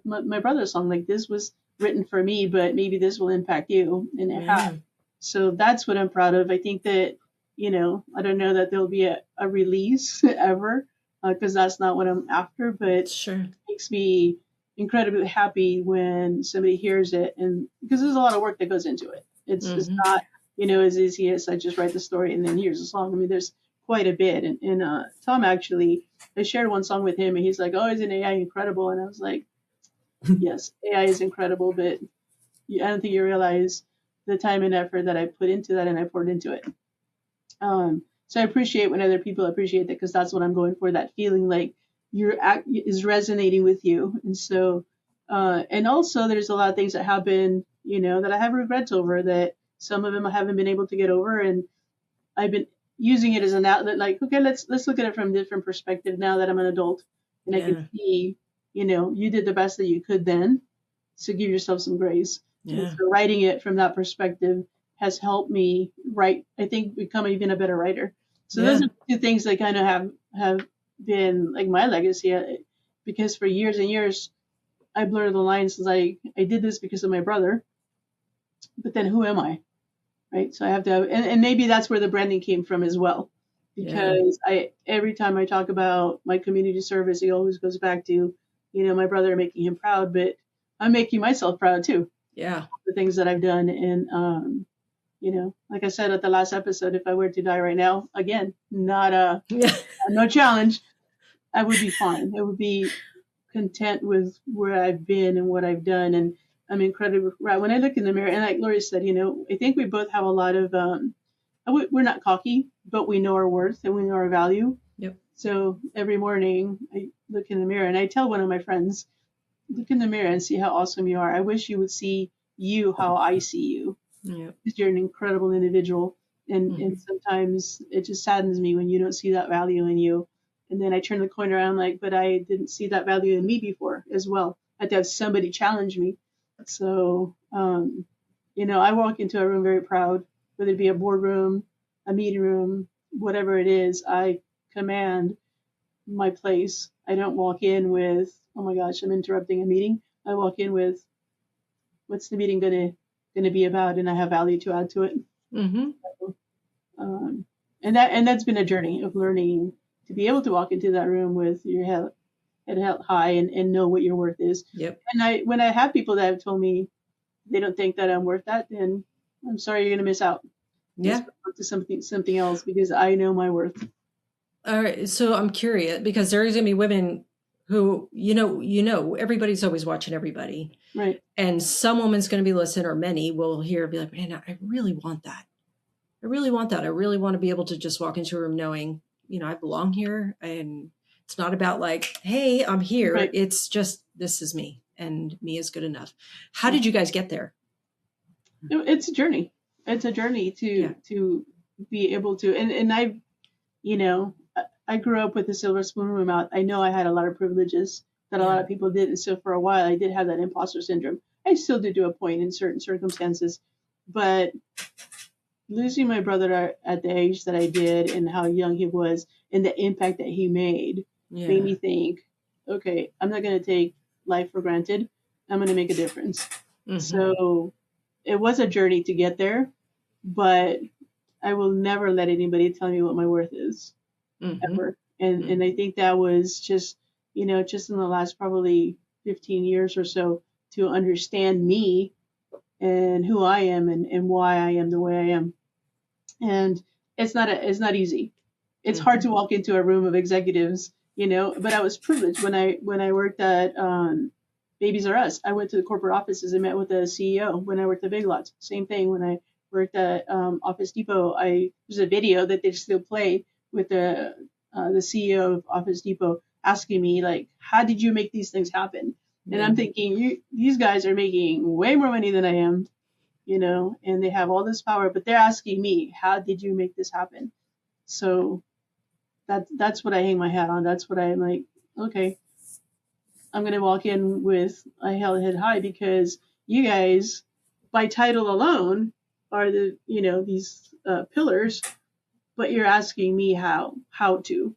my brother's song, like this was written for me, but maybe this will impact you, and it has. Yeah. So that's what I'm proud of. I think that, I don't know that there'll be a release ever, because that's not what I'm after, but it Sure. makes me incredibly happy when somebody hears it, and because there's a lot of work that goes into it. It's Hmm. not, as easy as I just write the story and then here's the song. I mean, there's quite a bit. And Tom actually, I shared one song with him and he's like, "Oh, isn't AI incredible?" And I was like, "Yes, AI is incredible, but I don't think you realize the time and effort that I put into that and I poured into it." So I appreciate when other people appreciate that because that's what I'm going for. That feeling like your act is resonating with you, and so, and also there's a lot of things that happen, that I have regrets over. That some of them I haven't been able to get over, and I've been using it as an outlet. Like, okay, let's look at it from a different perspective now that I'm an adult, and I can Yeah. see, you did the best that you could then, so give yourself some grace. And Yeah. so writing it from that perspective has helped me write, I think, become even a better writer. So those Yeah. are two things that kind of have been like my legacy, because for years and years I blurred the lines. Like, I did this because of my brother, but then who am I, right? So I have to have, and maybe that's where the branding came from as well, Yeah. because every time I talk about my community service, it always goes back to, my brother making him proud, but I'm making myself proud too, Yeah. the things that I've done. And, like I said at the last episode, if I were to die right now, again, not Yeah. no challenge, I would be fine. I would be content with where I've been and what I've done. And I'm incredibly right. When I look in the mirror, and like Lori said, I think we both have a lot of, we're not cocky, but we know our worth and we know our value. Yep. So every morning I look in the mirror and I tell one of my friends, look in the mirror and see how awesome you are. I wish you would see you how I see you. Yep. Because you're an incredible individual. And Hmm. sometimes it just saddens me when you don't see that value in you. And then I turn the corner and I'm like, but I didn't see that value in me before as well. I had to have somebody challenge me. So, I walk into a room very proud, whether it be a boardroom, a meeting room, whatever it is, I command my place. I don't walk in with, oh my gosh, I'm interrupting a meeting. I walk in with, what's the meeting gonna be about, and I have value to add to it. Hmm. Um, and that's been a journey of learning to be able to walk into that room with your head held high and know what your worth is. Yep. And when I have people that have told me they don't think that I'm worth that, then I'm sorry, you're gonna miss out. Let's Yeah. go to something else because I know my worth. All right. So I'm curious because there's gonna be women who, everybody's always watching everybody. Right. And some woman's going to be listening, or many will hear, be like, man, I really want that. I really want that. I really want to be able to just walk into a room knowing, I belong here. And it's not about like, hey, I'm here. Right. It's just, this is me and me is good enough. How Yeah. did you guys get there? It's a journey. It's a journey Yeah. to be able to, and you know, I grew up with a silver spoon in my mouth. I know I had a lot of privileges that a Yeah. lot of people didn't. So for a while, I did have that imposter syndrome. I still do to a point in certain circumstances, but losing my brother at the age that I did and how young he was and the impact that he made Yeah. me think, okay, I'm not going to take life for granted. I'm going to make a difference. Mm-hmm. So it was a journey to get there, but I will never let anybody tell me what my worth is, Mm-hmm. ever. And I think that was just, just in the last probably 15 years or so to understand me and who I am and why I am the way I am. And it's not easy. It's hard to walk into a room of executives, but I was privileged when I worked at Babies R Us. I went to the corporate offices and met with the CEO when I worked at Big Lots. Same thing when I worked at Office Depot, there's a video that they still play with the CEO of Office Depot asking me like, how did you make these things happen? And I'm thinking, these guys are making way more money than I am, and they have all this power, but they're asking me, how did you make this happen? So that's what I hang my hat on. That's what I'm like, okay, I'm going to walk in with a held head high, because you guys, by title alone, are these pillars, but you're asking me how to.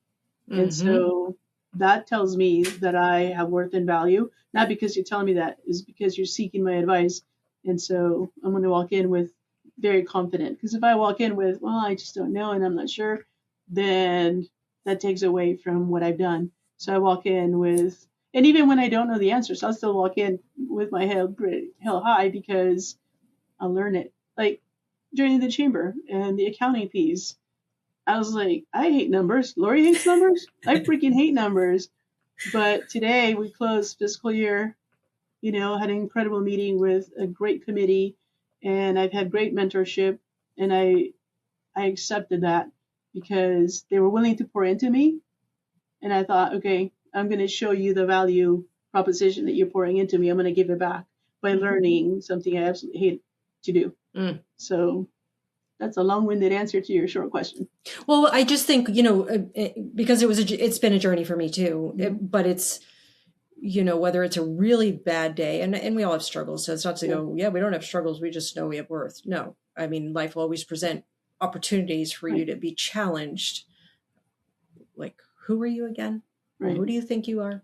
And so that tells me that I have worth and value, not because you're telling me that, is because you're seeking my advice. And so I'm going to walk in with very confident, because if I walk in with, well, I just don't know and I'm not sure, then that takes away from what I've done. So I walk in with, and even when I don't know the answers, I'll still walk in with my head held high, because I'll learn it. Like during the chamber and the accounting piece, I was like, I hate numbers. Lori hates numbers. I freaking hate numbers. But today we closed fiscal year, had an incredible meeting with a great committee, and I've had great mentorship, and I accepted that because they were willing to pour into me. And I thought, okay, I'm going to show you the value proposition that you're pouring into me. I'm going to give it back by learning something I absolutely hate to do. So that's a long-winded answer to your short question. Well, I just think, because it's been a journey for me too, but it's, whether it's a really bad day, and we all have struggles. So it's not to go, yeah, we don't have struggles, we just know we have worth. No, I mean, life will always present opportunities for you to be challenged. Like, who are you again? Right. Who do you think you are?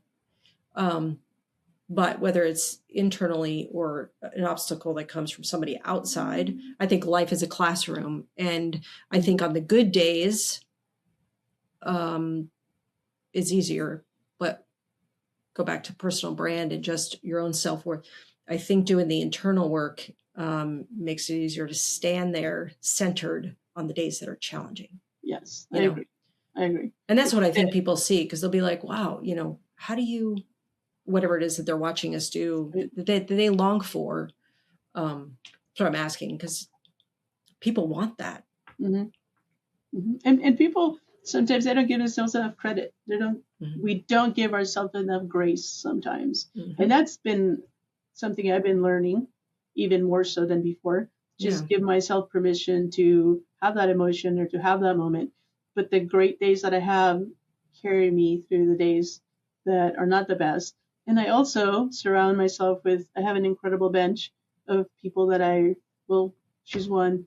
But whether it's internally or an obstacle that comes from somebody outside, I think life is a classroom. And I think on the good days, it's easier, but go back to personal brand and just your own self-worth. I think doing the internal work makes it easier to stand there centered on the days that are challenging. Yes, I agree. And that's what I think people see, because they'll be like, wow, how do you, whatever it is that they're watching us do, that they long for. That's what I'm asking, because people want that. And people, sometimes they don't give themselves enough credit. We don't give ourselves enough grace sometimes. And that's been something I've been learning even more so than before. Just give myself permission to have that emotion or to have that moment. But the great days that I have carry me through the days that are not the best. And I also surround myself with, I have an incredible bench of people that she's one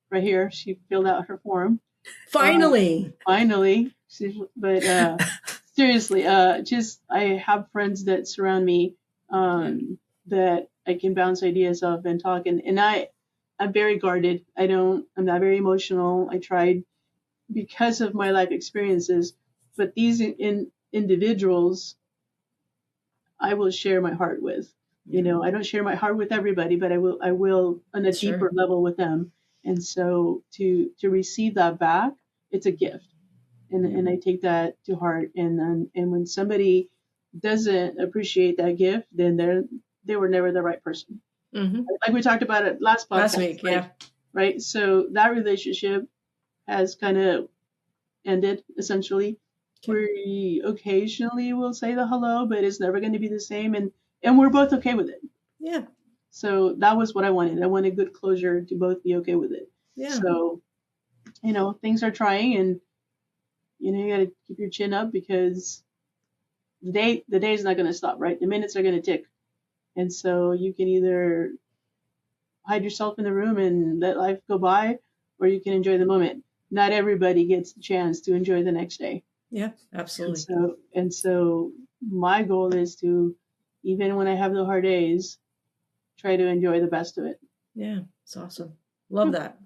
right here. She filled out her form. Finally. But seriously, I have friends that surround me that I can bounce ideas off and talk. And I'm very guarded. I'm not very emotional. I tried because of my life experiences, but these individuals I will share my heart with. I don't share my heart with everybody, but I will on a deeper level with them. And so to receive that back, it's a gift. And I take that to heart. And when somebody doesn't appreciate that gift, then they were never the right person. Like we talked about it last week, right? So that relationship has kind of ended, essentially. We occasionally will say the hello, but it's never going to be the same, and we're both okay with it. Yeah. So that was what I wanted. I wanted good closure to both be okay with it. Yeah. So, things are trying, and you got to keep your chin up, because the day is not going to stop, right? The minutes are going to tick, and so you can either hide yourself in the room and let life go by, or you can enjoy the moment. Not everybody gets the chance to enjoy the next day. Yeah, absolutely. And so my goal is to, even when I have the hard days, try to enjoy the best of it. Yeah, it's awesome. Love that.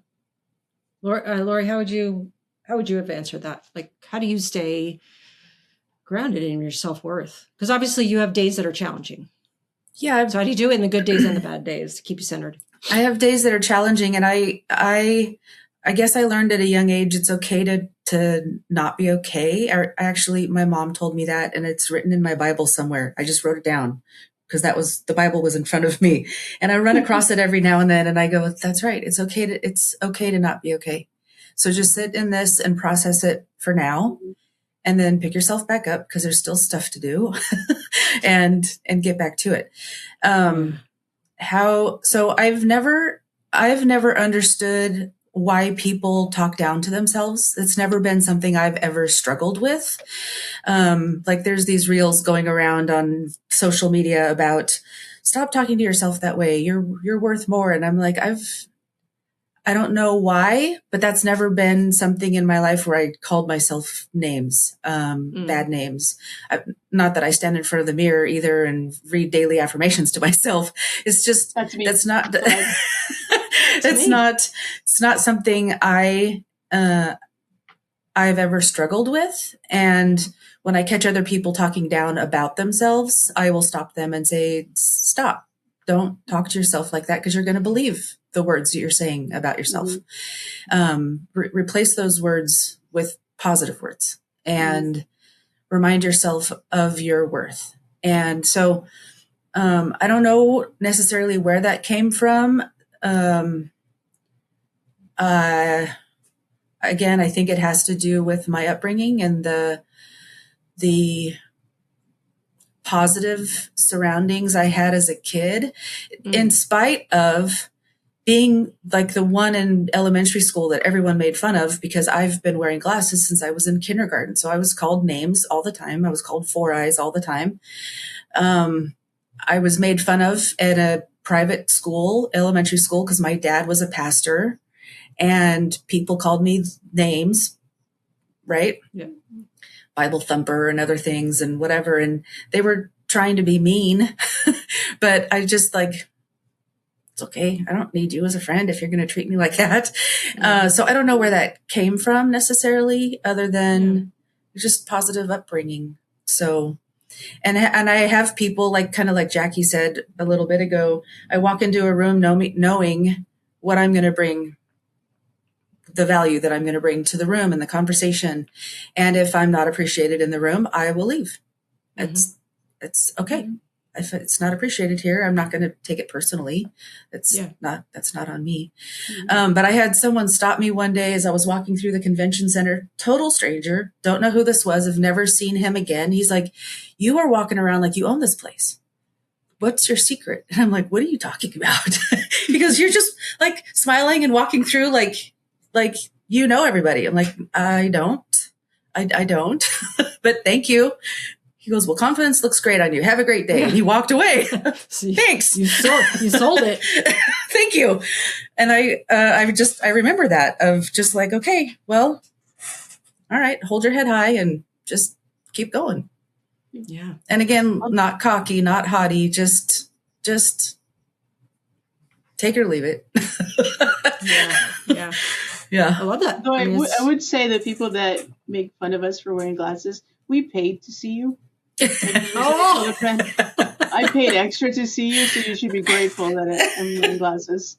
Lori, how would you have answered that? Like, how do you stay grounded in your self-worth? Because obviously you have days that are challenging. Yeah. So how do you do it in the good days and the bad days to keep you centered? I have days that are challenging, and I guess I learned at a young age it's okay to not be okay. Actually, my mom told me that, and it's written in my Bible somewhere. I just wrote it down. because the Bible was in front of me, and I run across it every now and then, and I go, that's right. It's okay to not be okay. So just sit in this and process it for now, and then pick yourself back up because there's still stuff to do, and get back to it. So I've never understood why people talk down to themselves. It's never been something I've ever struggled with. Like there's these reels going around on social media about stop talking to yourself that way. You're worth more. And I'm like, I don't know why, but that's never been something in my life where I called myself names, bad names. Not that I stand in front of the mirror either and read daily affirmations to myself. It's just, that's not, it's not something I've ever struggled with. And when I catch other people talking down about themselves, I will stop them and say, stop. Don't talk to yourself like that because you're going to believe the words that you're saying about yourself. Replace those words with positive words and remind yourself of your worth. And so I don't know necessarily where that came from. Again, I think it has to do with my upbringing and the positive surroundings I had as a kid, in spite of being like the one in elementary school that everyone made fun of because I've been wearing glasses since I was in kindergarten. So I was called names all the time. I was called Four Eyes all the time. I was made fun of at a private school, elementary school, because my dad was a pastor and people called me names, right? Yeah. Bible thumper and other things and whatever. And they were trying to be mean, but I just like, it's okay. I don't need you as a friend if you're going to treat me like that. So I don't know where that came from necessarily other than just positive upbringing. So, and I have people like, kind of like Jackie said a little bit ago, I walk into a room knowing what I'm going to bring, the value that I'm going to bring to the room and the conversation. And if I'm not appreciated in the room, I will leave. It's okay. If it's not appreciated here, I'm not going to take it personally. That's not on me. But I had someone stop me one day as I was walking through the convention center, total stranger, don't know who this was. I've never seen him again. He's like, you are walking around like you own this place. What's your secret? And I'm like, what are you talking about? Because you're just like smiling and walking through like, you know, everybody. I'm like, I don't, but thank you. He goes, well, confidence looks great on you. Have a great day. And he walked away. Thanks. You sold it. Thank you. And I remember that of just like, okay, well, all right, hold your head high and just keep going. Yeah. And again, not cocky, not haughty, just take it or leave it. Yeah. I love that. So I would say that people that make fun of us for wearing glasses, we paid to see you. I paid extra to see you, so you should be grateful that I'm wearing glasses.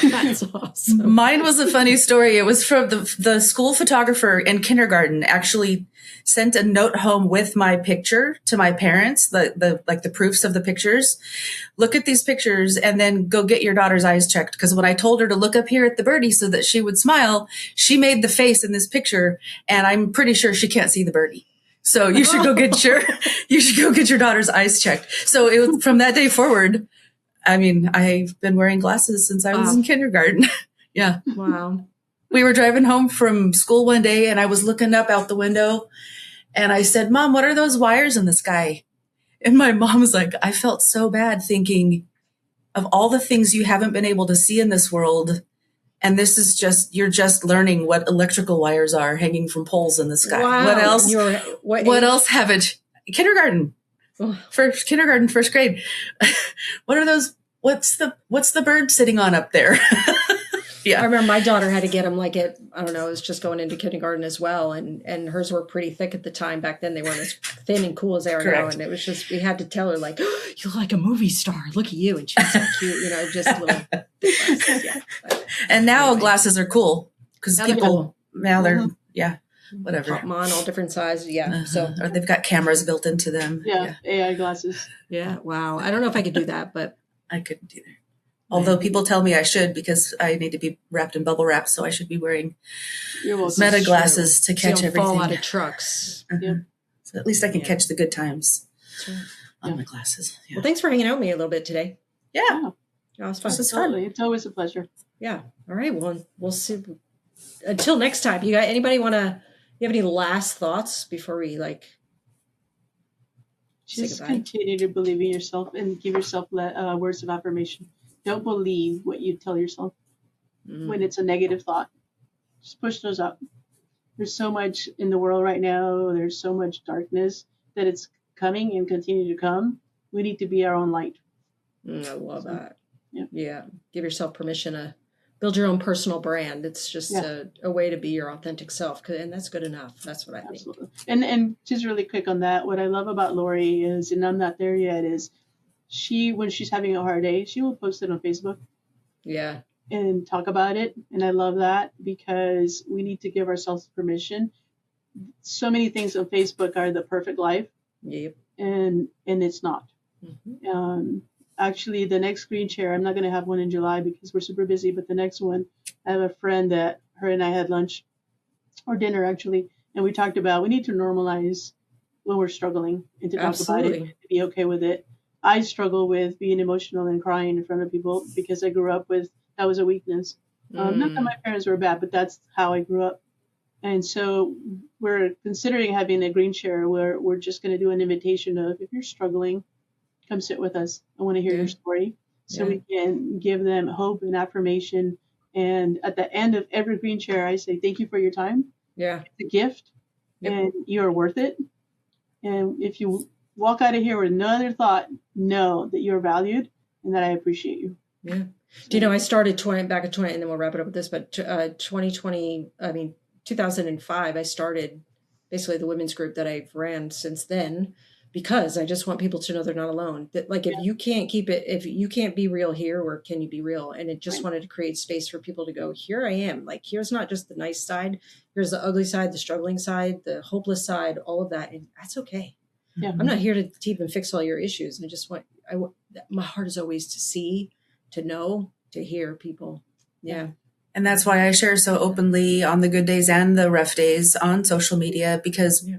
That's awesome. Mine was a funny story. It was from the school photographer in kindergarten actually sent a note home with my picture to my parents, the proofs of the pictures. Look at these pictures and then go get your daughter's eyes checked. Because when I told her to look up here at the birdie so that she would smile, she made the face in this picture, and I'm pretty sure she can't see the birdie. So you should go get your daughter's eyes checked. So it was from that day forward. I mean, I've been wearing glasses since I was in kindergarten. Yeah. Wow. We were driving home from school one day and I was looking up out the window and I said, Mom, what are those wires in the sky? And my mom was like, I felt so bad thinking of all the things you haven't been able to see in this world. And this is you're just learning what electrical wires are hanging from poles in the sky. Wow. What else? What else haven't? Kindergarten. Kindergarten, first grade. What are those? What's the bird sitting on up there? Yeah. I remember my daughter had to get them like it was just going into kindergarten as well. And hers were pretty thick at the time. Back then they weren't as thin and cool as they are now. And it was just, we had to tell her like, oh, you look like a movie star. Look at you. And she's so cute, just little glasses. Yeah. And now glasses are cool because people, now they're, whatever. Pop them on all different sizes. Yeah. So Or they've got cameras built into them. Yeah, AI glasses. yeah. Wow. I don't know if I could do that, but I couldn't either. Although people tell me I should because I need to be wrapped in bubble wrap, so I should be wearing You're welcome. meta glasses to so you catch don't everything. fall out of trucks. Yep. So at least I can Yeah. catch the good times That's right. on my glasses. Yeah. Well, thanks for hanging out with me a little bit today. Yeah. That was fun. This is fun. Absolutely. It's always a pleasure. Yeah. All right. Well, we'll see. Until next time, you got anybody you have any last thoughts before we say Just goodbye? continue to believe in yourself and give yourself words of affirmation. Don't believe what you tell yourself when it's a negative thought. Just push those up. There's so much in the world right now. There's so much darkness that it's coming and continue to come. We need to be our own light. I love that. Yeah. Yeah. Give yourself permission to build your own personal brand. It's just a way to be your authentic self. And that's good enough. That's what I think. Absolutely. And just really quick on that, what I love about Lori is, and I'm not there yet, is when she's having a hard day, she will post it on Facebook Yeah. and talk about it. And I love that because we need to give ourselves permission. So many things on Facebook are the perfect life, Yep. and it's not. Mm-hmm. Actually, the next screen share, I'm not going to have one in July because we're super busy, but the next one, I have a friend that her and I had lunch or dinner actually, and we talked about we need to normalize when we're struggling and to talk about it, to be okay with it. I struggle with being emotional and crying in front of people because I grew up with that was a weakness. Not that my parents were bad, but that's how I grew up. And so we're considering having a green share where we're just going to do an invitation of if you're struggling, come sit with us. I want to hear your story so we can give them hope and affirmation. And at the end of every green share, I say, thank you for your time. Yeah. It's a gift and you're worth it. And if you walk out of here with no other thought, know that you're valued and that I appreciate you. Yeah. Do you know, I started back at 20, and then we'll wrap it up with this, but 2005, I started basically the women's group that I've ran since then, because I just want people to know they're not alone. That if you can't if you can't be real here, where can you be real? And it just wanted to create space for people to go, here I am. Like, here's not just the nice side. Here's the ugly side, the struggling side, the hopeless side, all of that. And that's okay. Yeah. I'm not here to even fix all your issues. I just my heart is always to see, to know, to hear people. Yeah. And that's why I share so openly on the good days and the rough days on social media, because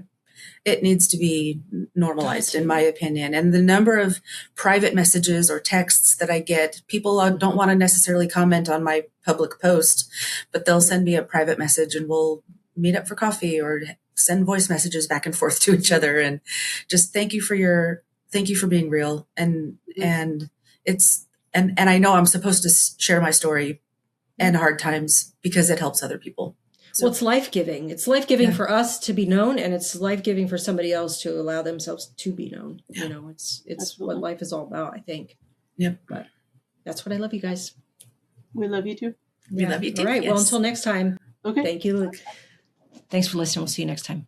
it needs to be normalized, in my opinion. And the number of private messages or texts that I get, people don't want to necessarily comment on my public post, but they'll send me a private message and we'll meet up for coffee or send voice messages back and forth to each other. And just thank you for being real. And it's, and I know I'm supposed to share my story and hard times because it helps other people. So, well, it's life-giving. It's life-giving for us to be known, and it's life-giving for somebody else to allow themselves to be known. Yeah. You know, it's what life is all about, I think. Yep. But that's what I love, you guys. We love you too. We love you too. All right. Well, until next time. Okay. Thank you. Thanks for listening. We'll see you next time.